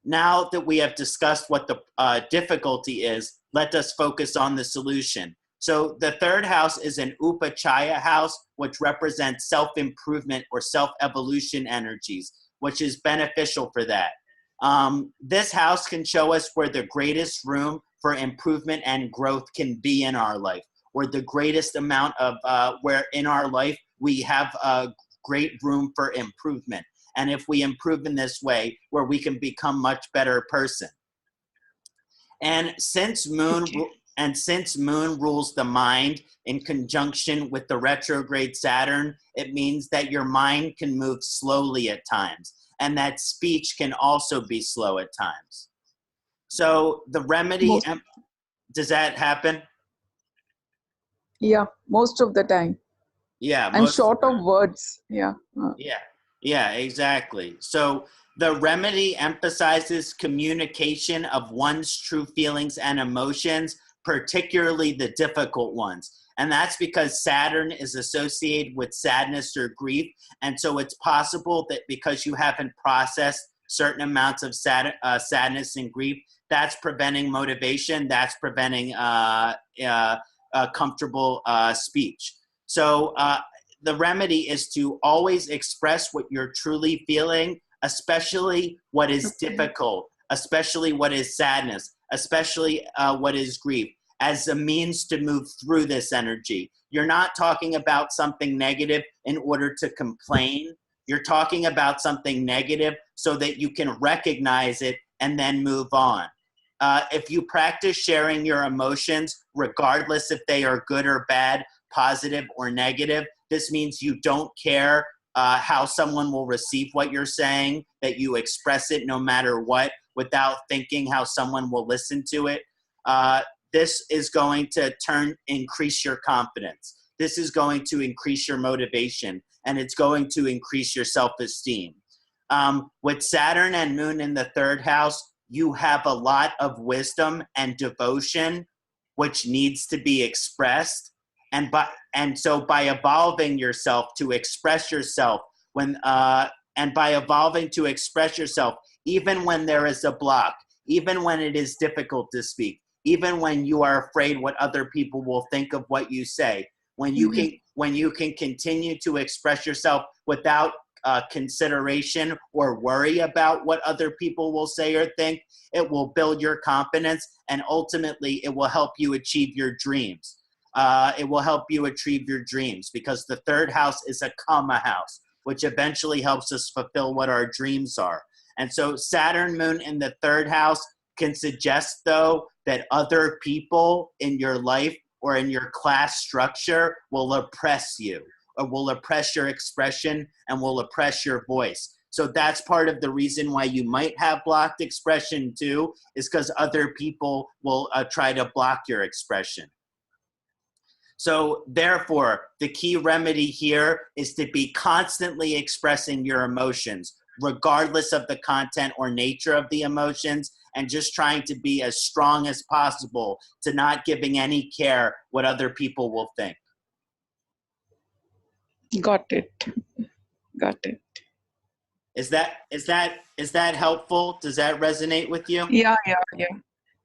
Now that we have discussed what the difficulty is, let us focus on the solution. So the 3rd house is an Upachaya house, which represents self-improvement or self-evolution energies, which is beneficial for that. This house can show us where the greatest room for improvement and growth can be in our life, or the greatest amount of where in our life we have a great room for improvement. And if we improve in this way, where we can become much better person. And since Moon rules the mind in conjunction with the retrograde Saturn, it means that your mind can move slowly at times, and that speech can also be slow at times. So the remedy, does that happen? Yeah, most of the time. Yeah. And short of words. Yeah. Yeah, exactly. So the remedy emphasizes communication of one's true feelings and emotions, particularly the difficult ones. And that's because Saturn is associated with sadness or grief. And so it's possible that because you haven't processed certain amounts of sadness and grief, that's preventing motivation, that's preventing comfortable speech. So the remedy is to always express what you're truly feeling, especially what is difficult, especially what is sadness, especially what is grief, as a means to move through this energy. You're not talking about something negative in order to complain. You're talking about something negative so that you can recognize it and then move on. If you practice sharing your emotions, regardless if they are good or bad, positive or negative, this means you don't care how someone will receive what you're saying, that you express it no matter what without thinking how someone will listen to it. This is going to increase your confidence. This is going to increase your motivation, and it's going to increase your self-esteem. With Saturn and Moon in the 3rd house, you have a lot of wisdom and devotion, which needs to be expressed. And so by evolving yourself to express yourself and by evolving to express yourself, even when there is a block, even when it is difficult to speak, even when you are afraid what other people will think of what you say, when you can continue to express yourself without consideration or worry about what other people will say or think, it will build your confidence, and ultimately it will help you achieve your dreams. It will help you achieve your dreams because the 3rd house is a Kama house, which eventually helps us fulfill what our dreams are. And so Saturn Moon in the 3rd house can suggest, though, that other people in your life or in your class structure will oppress you, or will oppress your expression and will oppress your voice. So that's part of the reason why you might have blocked expression too, is because other people will try to block your expression. So therefore, the key remedy here is to be constantly expressing your emotions, regardless of the content or nature of the emotions, and just trying to be as strong as possible, to not giving any care what other people will think. Got it. Got it. Is that helpful? Does that resonate with you? Yeah, yeah, yeah.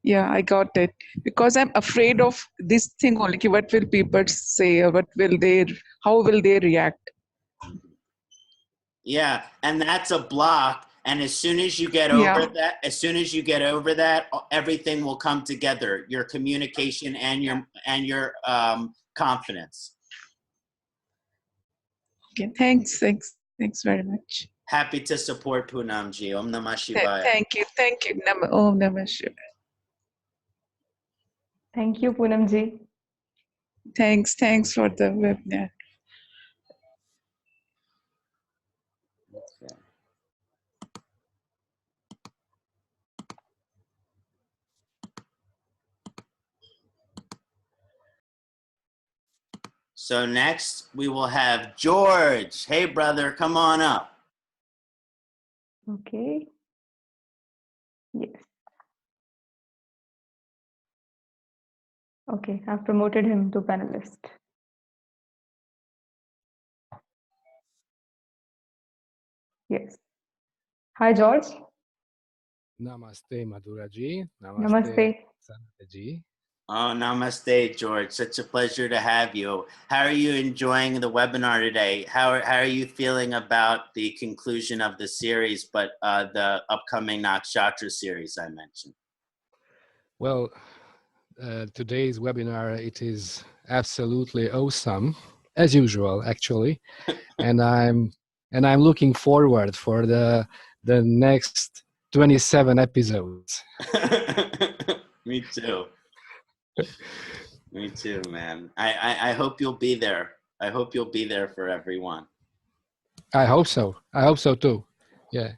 Yeah, I got it. Because I'm afraid of this thing only. Ki what will people say? Or how will they react? Yeah, and that's a block. And as soon as you get Yeah. over that, everything will come together. Your communication and your confidence. Okay, thanks very much. Happy to support Poonamji. Om Namah Shivaya. Thank you. Om Namah Shivaya. Thank you, Poonamji. Thanks for the webinar. Okay. So next we will have George. Hey brother, come on up. Okay. Yes. Okay, I've promoted him to panelist. Yes. Hi, George. Namaste, Madhuraji. Namaste. Kṣaṇāti. Oh, namaste, George. Such a pleasure to have you. How are you enjoying the webinar today? How are you feeling about the conclusion of the series, but the upcoming Nakshatra series I mentioned? Well, today's webinar, it is absolutely awesome, as usual, actually. and I'm looking forward for the next 27 episodes. Me too. Me too, man. I hope you'll be there. I hope you'll be there for everyone. I hope so. I hope so too. Yeah.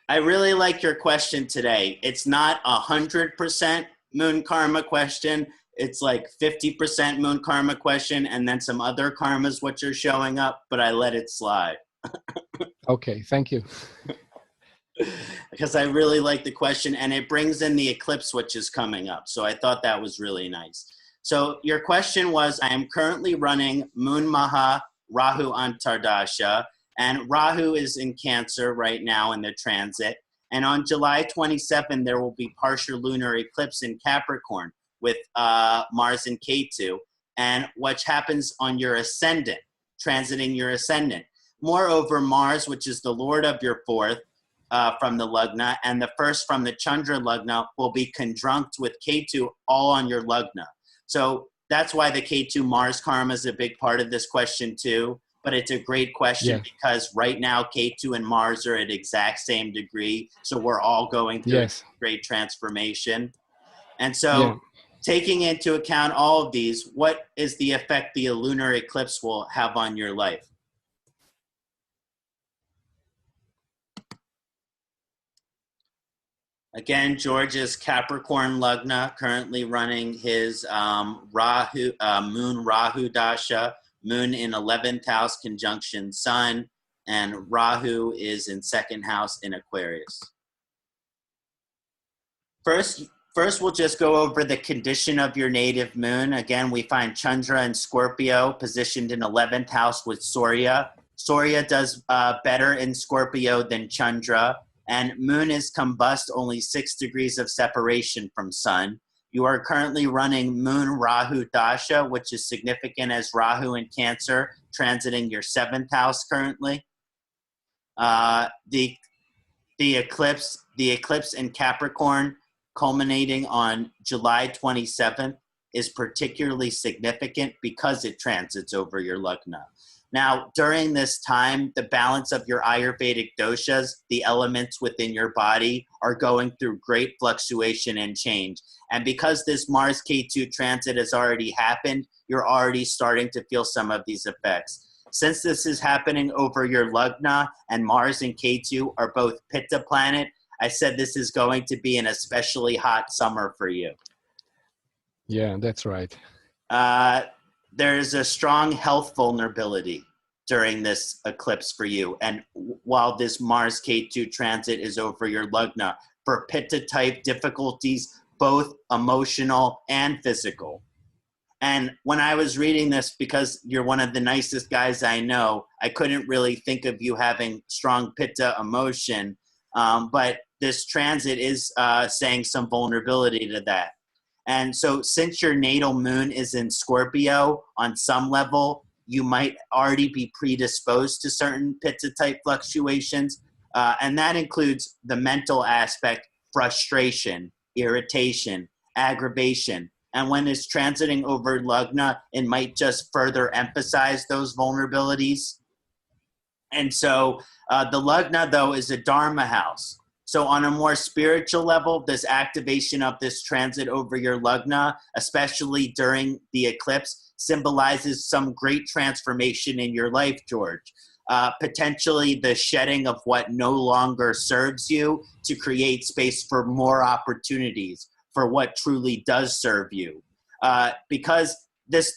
I really like your question today. It's not 100% moon karma question. It's like 50% moon karma question, and then some other karmas which are showing up, but I let it slide. Okay, thank you. Because I really like the question, and it brings in the eclipse which is coming up. So I thought that was really nice. So your question was, I am currently running Moon Maha Rahu Antardasha, and Rahu is in Cancer right now in the transit. And on July 27, there will be partial lunar eclipse in Capricorn with Mars and Ketu, and what happens on your ascendant, transiting your ascendant. Moreover, Mars, which is the Lord of your fourth, from the Lagna, and the first from the Chandra Lagna will be conjunct with Ketu all on your Lagna. So that's why the Ketu Mars karma is a big part of this question too. But it's a great question because right now Ketu and Mars are at exact same degree. So we're all going through a great transformation. And so taking into account all of these, what is the effect the lunar eclipse will have on your life? Again, George is Capricorn Lagna, currently running his Moon Rahu Dasha, Moon in 11th house conjunction Sun, and Rahu is in 2nd house in Aquarius. First, we'll just go over the condition of your native moon. Again, we find Chandra and Scorpio positioned in 11th house with Surya. Surya does better in Scorpio than Chandra. And moon is combust only 6 degrees of separation from sun. You are currently running Moon Rahu Dasha, which is significant as Rahu in Cancer, transiting your 7th house currently. The eclipse in Capricorn culminating on July 27th is particularly significant because it transits over your lagna. Now, during this time, the balance of your Ayurvedic doshas, the elements within your body, are going through great fluctuation and change. And because this Mars K2 transit has already happened, you're already starting to feel some of these effects. Since this is happening over your lagna and Mars and K2 are both Pitta planet, I said this is going to be an especially hot summer for you. Yeah, that's right. There's a strong health vulnerability during this eclipse for you. And while this Mars K2 transit is over your lagna, for Pitta type difficulties, both emotional and physical. And when I was reading this, because you're one of the nicest guys I know, I couldn't really think of you having strong Pitta emotion. But this transit is saying some vulnerability to that. And so since your natal moon is in Scorpio, on some level, you might already be predisposed to certain Pitta type fluctuations. And that includes the mental aspect, frustration, irritation, aggravation. And when it's transiting over lagna, it might just further emphasize those vulnerabilities. And so the lagna, though, is a dharma house. So on a more spiritual level, this activation of this transit over your lagna, especially during the eclipse, symbolizes some great transformation in your life, George. Potentially the shedding of what no longer serves you to create space for more opportunities for what truly does serve you. Because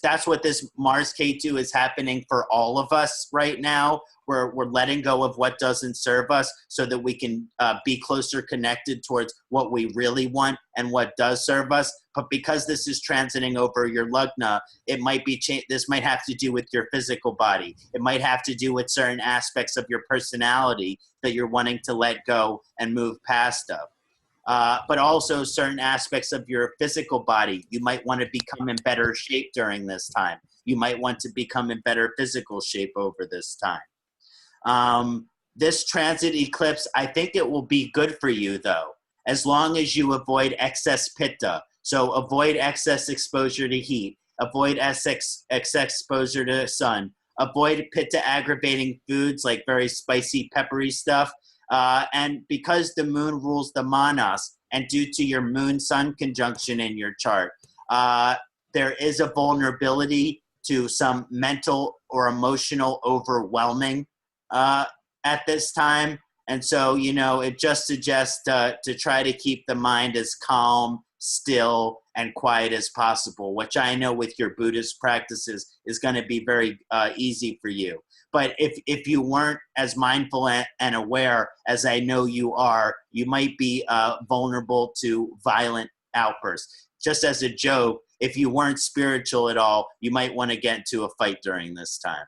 that's what this Mars K2 is happening for all of us right now. We're letting go of what doesn't serve us so that we can be closer connected towards what we really want and what does serve us. But because this is transiting over your lagna, it might be this might have to do with your physical body. It might have to do with certain aspects of your personality that you're wanting to let go and move past of. But also certain aspects of your physical body. You might want to become in better shape during this time. You might want to become in better physical shape over this time. This transit eclipse, I think it will be good for you, though, as long as you avoid excess pitta. So avoid excess exposure to heat, avoid excess exposure to sun, avoid pitta aggravating foods like very spicy, peppery stuff. And because the moon rules the manas, and due to your moon-sun conjunction in your chart, there is a vulnerability to some mental or emotional overwhelming at this time. And so, you know, it just suggests to try to keep the mind as calm, still, and quiet as possible, which I know with your Buddhist practices is going to be very easy for you. But if you weren't as mindful and aware as I know you are, you might be vulnerable to violent outbursts. Just as a joke, if you weren't spiritual at all, you might want to get into a fight during this time.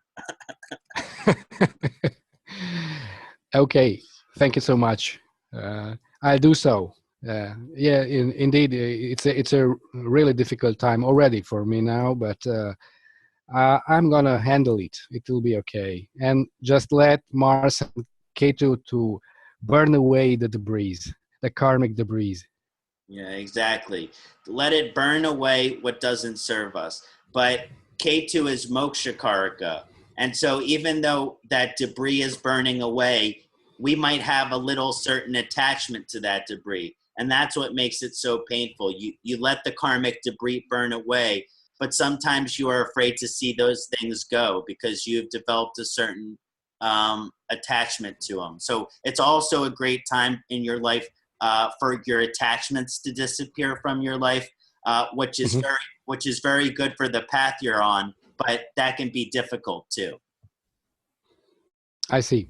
Okay, thank you so much. I'll do so. Yeah, indeed, it's a really difficult time already for me now, but I'm gonna handle it. It will be okay. And just let Mars and K2 to burn away the debris, the karmic debris. Yeah, exactly. Let it burn away what doesn't serve us. But K2 is moksha karaka. And so even though that debris is burning away, we might have a little certain attachment to that debris. And that's what makes it so painful. You let the karmic debris burn away, but sometimes you are afraid to see those things go because you've developed a certain attachment to them. So it's also a great time in your life for your attachments to disappear from your life, which is very good for the path you're on, but that can be difficult too. I see.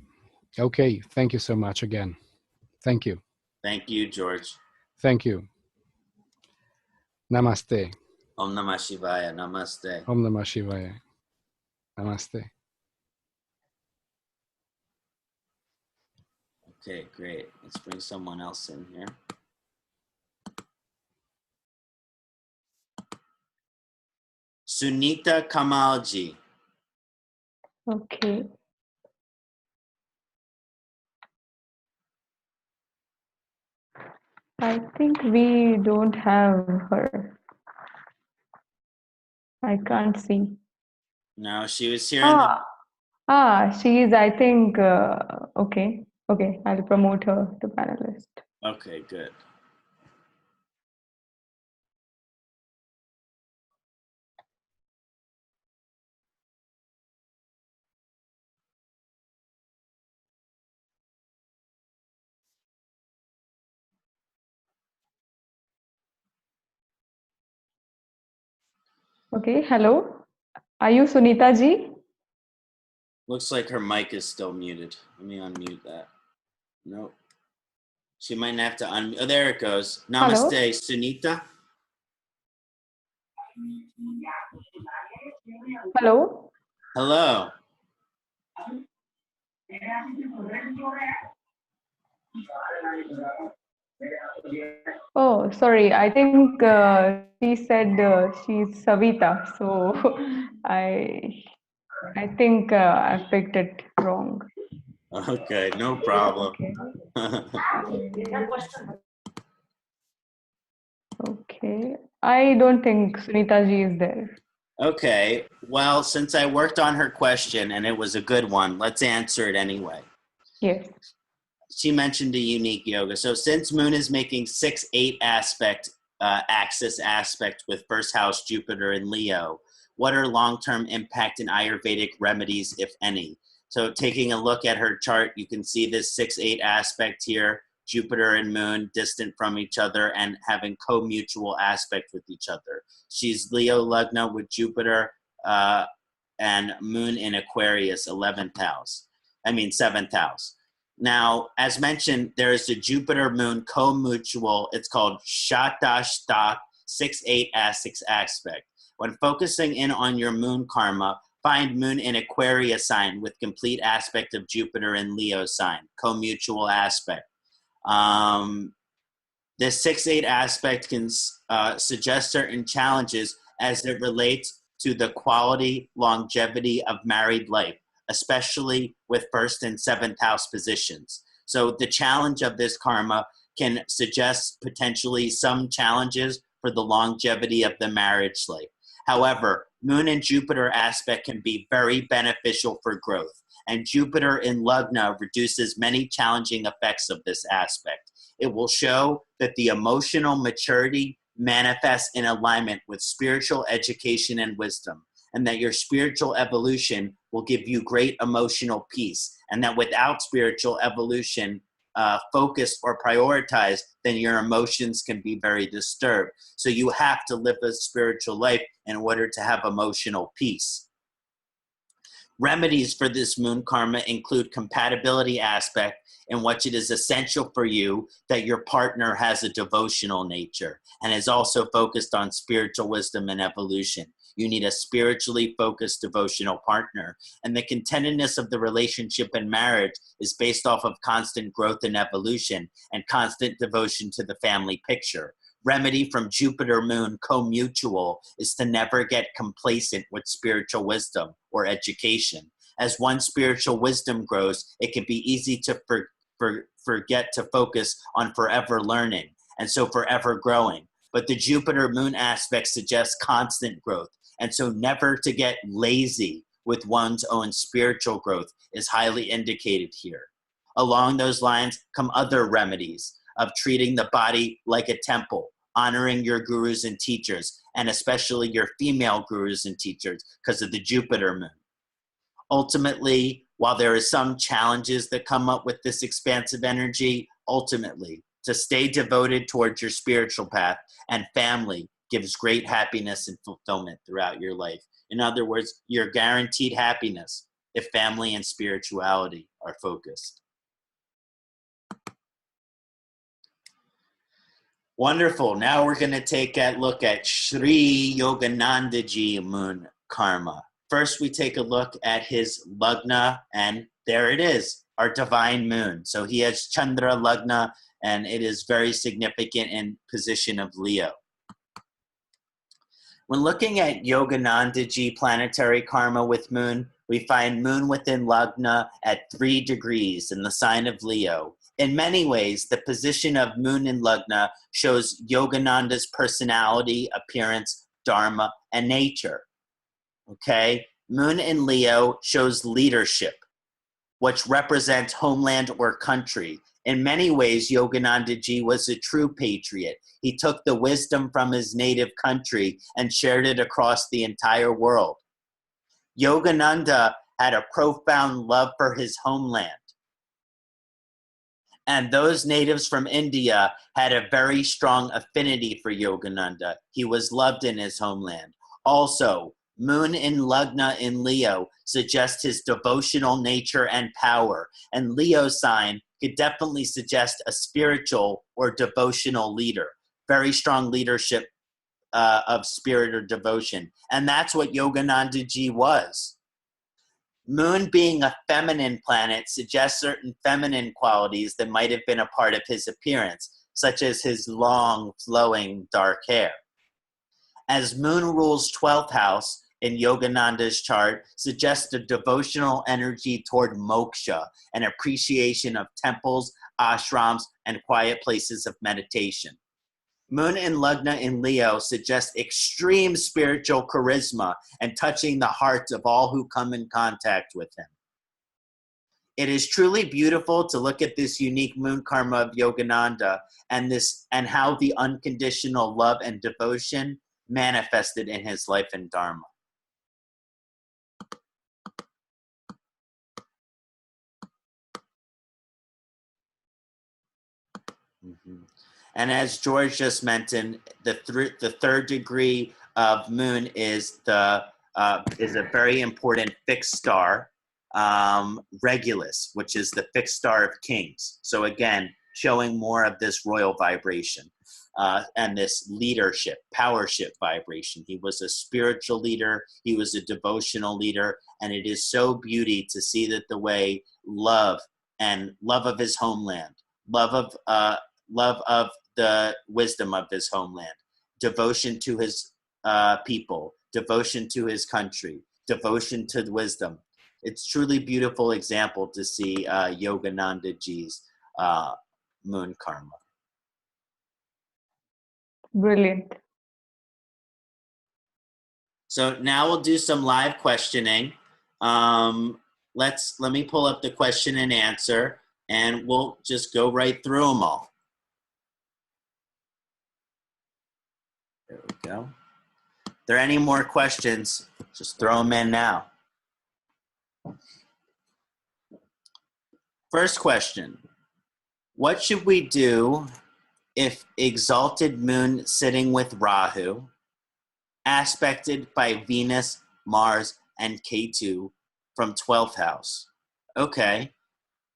Okay, thank you so much again. Thank you. Thank you, George. Thank you. Namaste. Om Namah Shivaya. Namaste. Om Namah Shivaya. Namaste. Okay, great. Let's bring someone else in here. Sunita Kamalji. Okay. I think we don't have her. I can't see. No, she was here in the... She is, I think, okay. Okay, I'll promote her to panelist. Okay, good. Okay, hello. Are you Sunita ji? Looks like her mic is still muted. Let me unmute that. Nope. She might have to unmute. Oh, there it goes. Namaste, Hello. Sunita. Hello. Hello. Oh, sorry. I think she said she's Savita, so I think I picked it wrong. Okay, no problem. Okay. Okay. I don't think Sunita ji is there. Okay, well, since I worked on her question and it was a good one, let's answer it anyway. Yes. She mentioned a unique yoga. So since Moon is making 6-8 axis aspect with first house Jupiter and Leo, what are long-term impact in Ayurvedic remedies, if any? So taking a look at her chart, you can see this 6-8 aspect here, Jupiter and Moon distant from each other and having co-mutual aspect with each other. She's Leo Lagna with Jupiter and Moon in Aquarius, 7th house. Now, as mentioned, there is a Jupiter-Moon co-mutual. It's called Kṣaṇāti 6-8 aspect. When focusing in on your Moon karma, find Moon in Aquarius sign with complete aspect of Jupiter in Leo sign, co-mutual aspect. This 6-8 aspect can suggest certain challenges as it relates to the quality, longevity of married life, especially with first and 7th house positions. So the challenge of this karma can suggest potentially some challenges for the longevity of the marriage life. However, Moon and Jupiter aspect can be very beneficial for growth, and Jupiter in Lagna reduces many challenging effects of this aspect. It will show that the emotional maturity manifests in alignment with spiritual education and wisdom, and that your spiritual evolution will give you great emotional peace, and that without spiritual evolution focused or prioritized, then your emotions can be very disturbed. So you have to live a spiritual life in order to have emotional peace. Remedies for this Moon karma include compatibility aspect, in which it is essential for you that your partner has a devotional nature and is also focused on spiritual wisdom and evolution. You need a spiritually focused devotional partner. And the contentedness of the relationship and marriage is based off of constant growth and evolution and constant devotion to the family picture. Remedy from Jupiter Moon co-mutual is to never get complacent with spiritual wisdom or education. As one spiritual wisdom grows, it can be easy to forget to focus on forever learning and so forever growing. But the Jupiter Moon aspect suggests constant growth, and so never to get lazy with one's own spiritual growth is highly indicated here. Along those lines come other remedies of treating the body like a temple, honoring your gurus and teachers, and especially your female gurus and teachers because of the Jupiter Moon. Ultimately, while there is some challenges that come up with this expansive energy, ultimately, to stay devoted towards your spiritual path and family gives great happiness and fulfillment throughout your life. In other words, you're guaranteed happiness if family and spirituality are focused. Wonderful. Now we're going to take a look at Sri Yogananda Ji Moon Karma. First, we take a look at his Lagna, and there it is, our divine moon. So he has Chandra Lagna, and it is very significant in position of Leo. When looking at Yogananda Ji planetary karma with moon, we find moon within Lagna at 3 degrees in the sign of Leo. In many ways, the position of moon in Lagna shows Yogananda's personality, appearance, dharma, and nature. Okay? Moon in Leo shows leadership, which represents homeland or country. In many ways, Yogananda ji was a true patriot. He took the wisdom from his native country and shared it across the entire world. Yogananda had a profound love for his homeland. And those natives from India had a very strong affinity for Yogananda. He was loved in his homeland. Also, Moon in Lagna in Leo suggests his devotional nature and power. And Leo sign could definitely suggest a spiritual or devotional leader. Very strong leadership of spirit or devotion. And that's what Yogananda ji was. Moon being a feminine planet suggests certain feminine qualities that might have been a part of his appearance, such as his long, flowing, dark hair. As Moon rules 12th house in Yogananda's chart, suggests a devotional energy toward moksha and appreciation of temples, ashrams, and quiet places of meditation. Moon in Lagna in Leo suggests extreme spiritual charisma and touching the hearts of all who come in contact with him. It is truly beautiful to look at this unique moon karma of Yogananda and how the unconditional love and devotion manifested in his life and dharma. Mm-hmm. And as George just mentioned, the third degree of Moon is a very important fixed star, Regulus, which is the fixed star of kings. So again, showing more of this royal vibration and this leadership, powership vibration. He was a spiritual leader. He was a devotional leader. And it is so beauty to see that the way love of his homeland, love of the wisdom of his homeland, devotion to his people, devotion to his country, devotion to the wisdom. It's truly beautiful example to see Yogananda ji's moon karma. Brilliant. So now we'll do some live questioning. Let me pull up the question and answer, and we'll just go right through them all. There we go. If there are any more questions, just throw them in now. First question. What should we do if exalted moon sitting with Rahu, aspected by Venus, Mars, and Ketu from 12th house? Okay.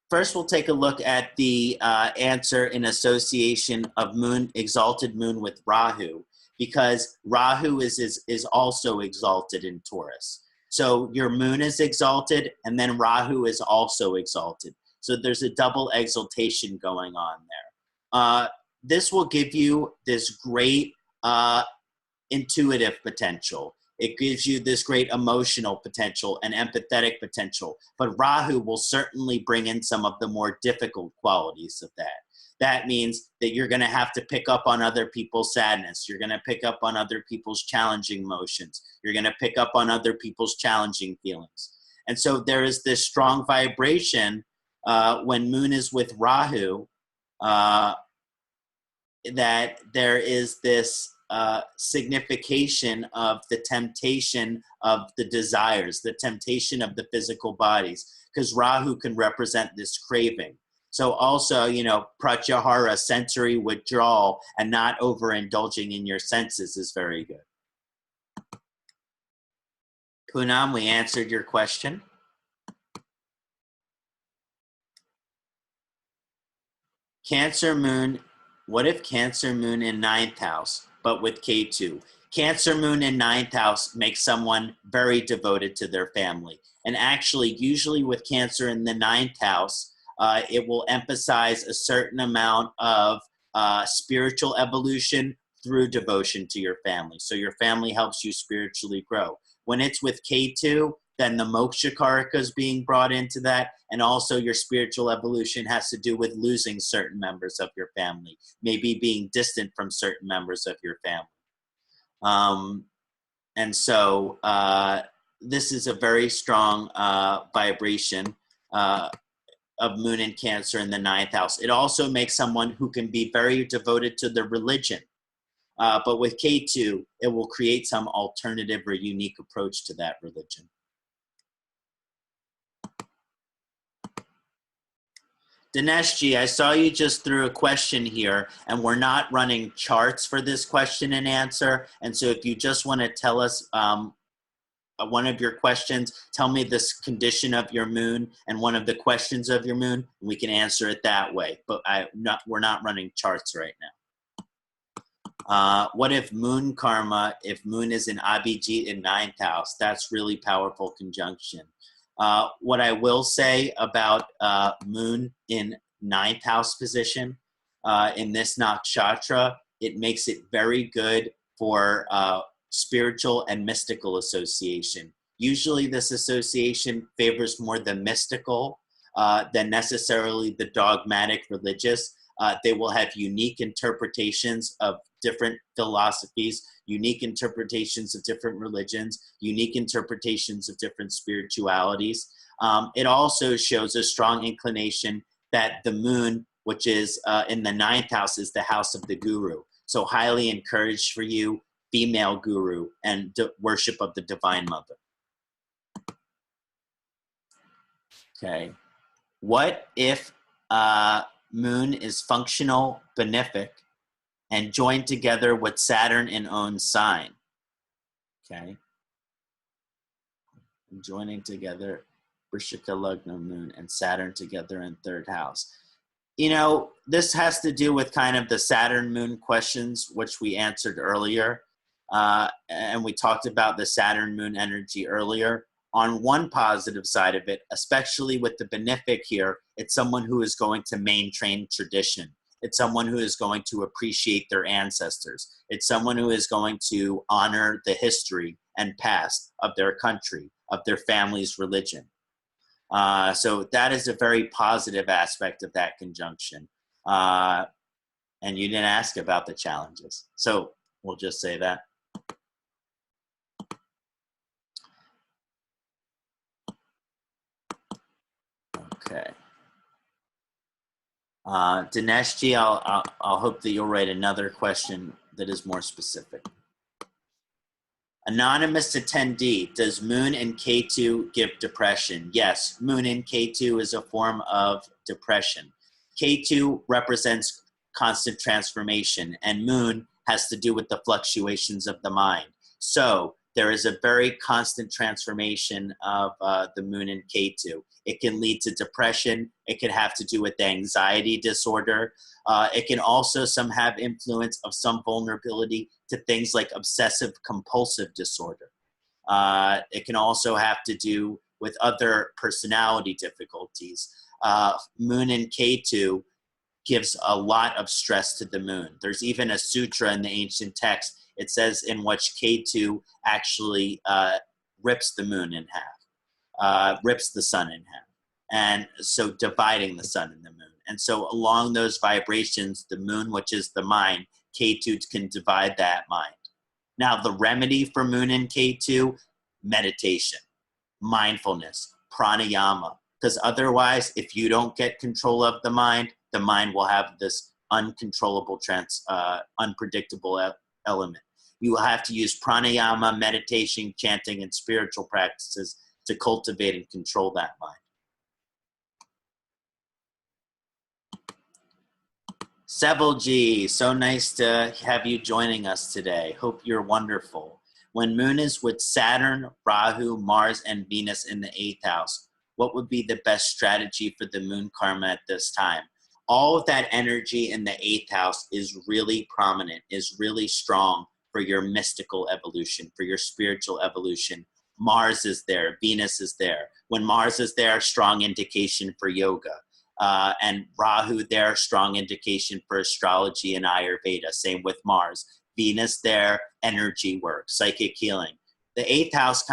First, we'll take a look at the answer in association of exalted moon with Rahu, because Rahu is also exalted in Taurus. So your moon is exalted, and then Rahu is also exalted. So there's a double exaltation going on there. This will give you this great intuitive potential. It gives you this great emotional potential and empathetic potential. But Rahu will certainly bring in some of the more difficult qualities of that. That means that you're going to have to pick up on other people's sadness. You're going to pick up on other people's challenging emotions. You're going to pick up on other people's challenging feelings. And so there is this strong vibration when moon is with Rahu, that there is this signification of the temptation of the desires, the temptation of the physical bodies, because Rahu can represent this craving. So also, pratyahara, sensory withdrawal, and not overindulging in your senses is very good. Poonam, we answered your question. Cancer moon, what if Cancer moon in 9th house, but with K2? Cancer moon in 9th house makes someone very devoted to their family. And actually, usually with Cancer in the 9th house, it will emphasize a certain amount of spiritual evolution through devotion to your family. So your family helps you spiritually grow. When it's with K2, then the moksha karaka is being brought into that. And also your spiritual evolution has to do with losing certain members of your family, maybe being distant from certain members of your family. And so this is a very strong vibration of moon in Cancer in the 9th house. It also makes someone who can be very devoted to the religion. But with K2, it will create some alternative or unique approach to that religion. Dineshji, I saw you just threw a question here, and we're not running charts for this question and answer. And so if you just want to tell us one of your questions, tell me this condition of your moon and one of the questions of your moon, and we can answer it that way. But we're not running charts right now. What if moon karma, if moon is in Abhijit in 9th house? That's really powerful conjunction. What I will say about moon in 9th house position in this nakshatra, it makes it very good for spiritual and mystical association. Usually this association favors more the mystical than necessarily the dogmatic religious. They will have unique interpretations of different philosophies, unique interpretations of different religions, unique interpretations of different spiritualities. It also shows a strong inclination that the moon, which is in the 9th house, is the house of the guru. So highly encouraged for you, female guru and worship of the Divine Mother. Okay. What if moon is functional, benefic, and joined together with Saturn in own sign? Okay. Joining together Vrishika Lagna moon and Saturn together in 3rd house. You know, this has to do with kind of the Saturn moon questions, which we answered earlier. And we talked about the Saturn moon energy earlier. On one positive side of it, especially with the benefic here, it's someone who is going to maintain tradition. It's someone who is going to appreciate their ancestors. It's someone who is going to honor the history and past of their country, of their family's religion. So that is a very positive aspect of that conjunction. And you didn't ask about the challenges. So we'll just say that. Okay. Dineshji, I'll hope that you'll write another question that is more specific. Anonymous attendee, does moon in K2 give depression? Yes, moon in K2 is a form of depression. K2 represents constant transformation, and moon has to do with the fluctuations of the mind. So there is a very constant transformation of the moon in K2. It can lead to depression. It can have to do with anxiety disorder. It can also have influence of some vulnerability to things like obsessive compulsive disorder. It can also have to do with other personality difficulties. Moon in K2 gives a lot of stress to the moon. There's even a sutra in the ancient text. It says in which K2 actually rips the moon in half, rips the sun in half. And so dividing the sun and the moon. And so along those vibrations, the moon, which is the mind, K2 can divide that mind. Now the remedy for moon in K2, meditation, mindfulness, pranayama. Because otherwise, if you don't get control of the mind will have this uncontrollable, unpredictable element. You will have to use pranayama, meditation, chanting, and spiritual practices to cultivate and control that mind. Sevalji, so nice to have you joining us today. Hope you're wonderful. When moon is with Saturn, Rahu, Mars, and Venus in the 8th house, what would be the best strategy for the moon karma at this time? All of that energy in the 8th house is really prominent, is really strong for your mystical evolution, for your spiritual evolution. Mars is there, Venus is there. When Mars is there, strong indication for yoga. And Rahu there, strong indication for astrology and Ayurveda. Same with Mars. Venus there, energy work, psychic healing. The 8th house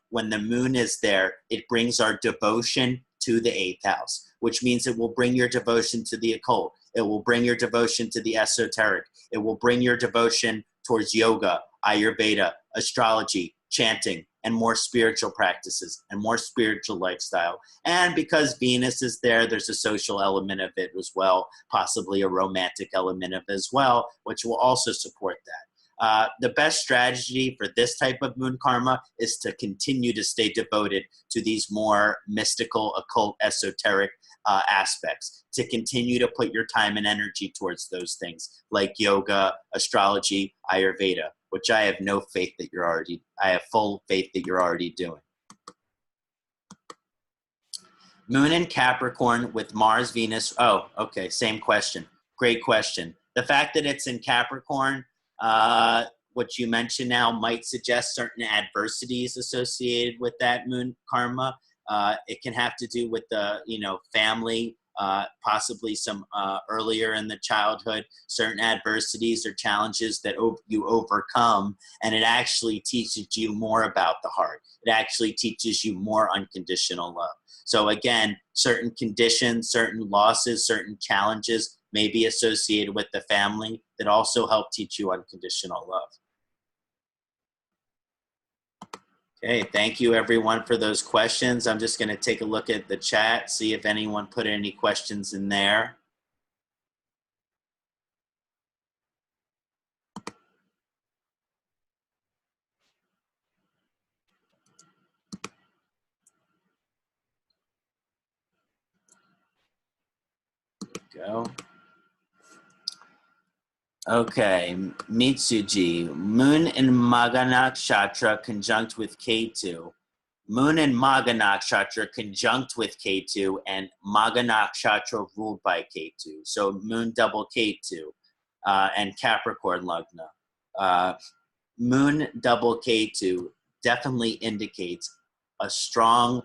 when the moon is there, it brings our devotion to the 8th house, which means it will bring your devotion to the occult. It will bring your devotion to the esoteric. It will bring your devotion towards yoga, Ayurveda, astrology, chanting, and more spiritual practices and more spiritual lifestyle. And because Venus is there, there's a social element of it as well, possibly a romantic element of it as well, which will also support that. The best strategy for this type of moon karma is to continue to stay devoted to these more mystical, occult, esoteric aspects, to continue to put your time and energy towards those things like yoga, astrology, Ayurveda, which I have no faith that I have full faith that you're already doing. Moon in Capricorn with Mars, Venus. Oh, okay, same question. Great question. The fact that it's in Capricorn, what you mentioned now, might suggest certain adversities associated with that moon karma. It can have to do with the, family, possibly some earlier in the childhood, certain adversities or challenges that you overcome, and it actually teaches you more about the heart. It actually teaches you more unconditional love. So again, certain conditions, certain losses, certain challenges may be associated with the family that also help teach you unconditional love. Okay, thank you everyone for those questions. I'm just going to take a look at the chat, see if anyone put any questions in there. Go. Okay, Mitsuji, Moon in Maga Nakshatra conjunct with Ketu. Moon in Maga Nakshatra conjunct with Ketu, and Maga Nakshatra ruled by Ketu. So Moon double Ketu and Capricorn Lagna. Moon double Ketu definitely indicates a strong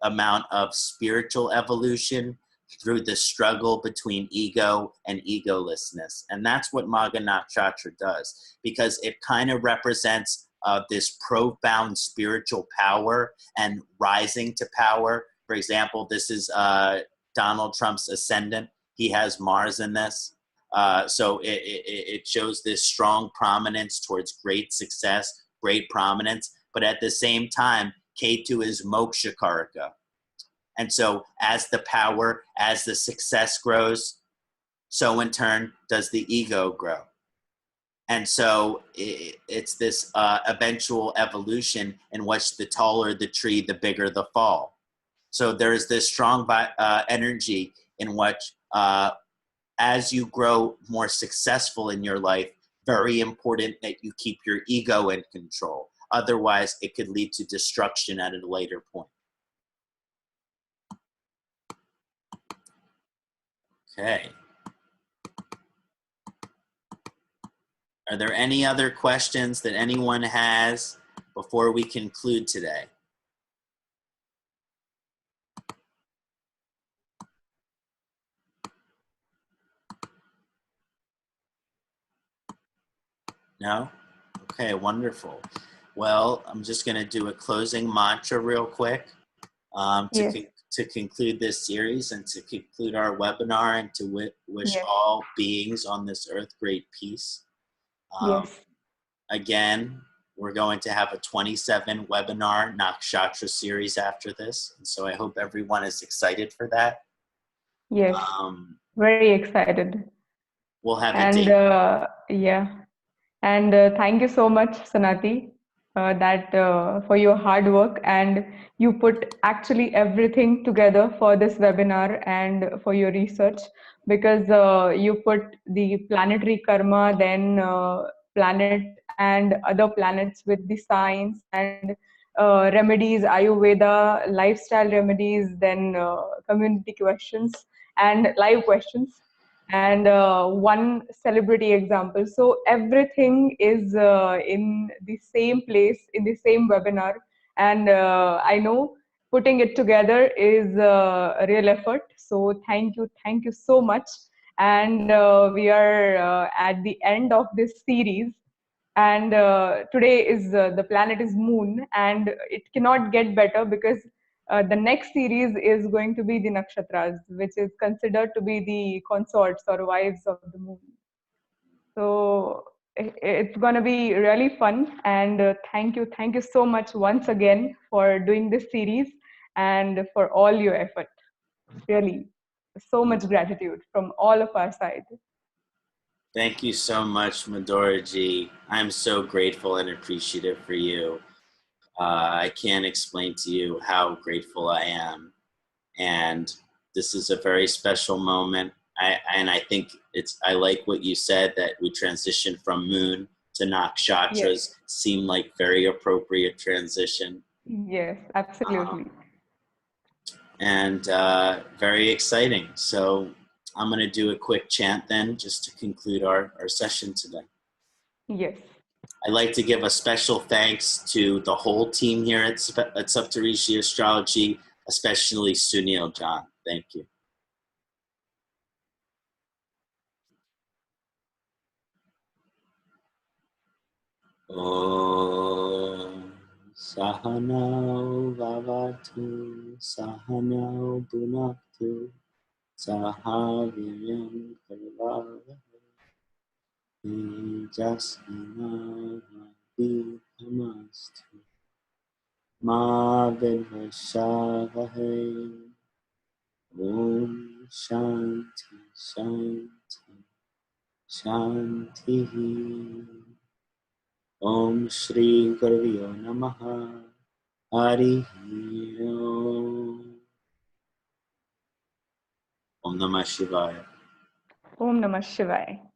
amount of spiritual evolution through the struggle between ego and egolessness. And that's what Maga Nakshatra does, because it kind of represents this profound spiritual power and rising to power. For example, this is Donald Trump's ascendant. He has Mars in this. So it shows this strong prominence towards great success, great prominence. But at the same time, Ketu is Moksha Karaka. And so as the power, as the success grows, so in turn does the ego grow. And so it's this eventual evolution in which the taller the tree, the bigger the fall. So there is this strong energy in which as you grow more successful in your life, very important that you keep your ego in control. Otherwise, it could lead to destruction at a later point. Okay. Are there any other questions that anyone has before we conclude today? No? Okay, wonderful. Well, I'm just going to do a closing mantra real quick to conclude this series and to conclude our webinar, and to wish all beings on this earth great peace. Again, we're going to have a 27 webinar Nakshatra series after this. And so I hope everyone is excited for that. Yes, very excited. We'll have a date. And thank you so much, Kṣaṇāti, for your hard work, and you put actually everything together for this webinar and for your research, because you put the planetary karma, then planet and other planets with the science and remedies, Ayurveda, lifestyle remedies, then community questions and live questions, and one celebrity example. So everything is in the same place, in the same webinar. And I know putting it together is a real effort. So thank you so much. And we are at the end of this series. And today is the planet is Moon, and it cannot get better, because the next series is going to be the nakshatras, which is considered to be the consorts or wives of the Moon. So it's going to be really fun. And thank you so much once again for doing this series and for all your effort. Really, so much gratitude from all of our side. Thank you so much, Madhuraji. I'm so grateful and appreciative for you. I can't explain to you how grateful I am. And this is a very special moment. I think I like what you said, that we transition from moon to nakshatras. Yes. Seem like very appropriate transition. Yes, absolutely. And very exciting. So I'm going to do a quick chant then, just to conclude our session today. Yes. I'd like to give a special thanks to the whole team here at Saptarishi Astrology, especially Sunil John. Thank you. Om Sahanau Vavatu Sahanau Bunaktu Sahaviryam Karvavahai Jasminavadikamastu Ma Vidvashavahai. Om Shanti Shanti Shanti. Om Shri Gurvyo Namaha. Hari Om. Om Namah Shivaya. Om Namah Shivaya.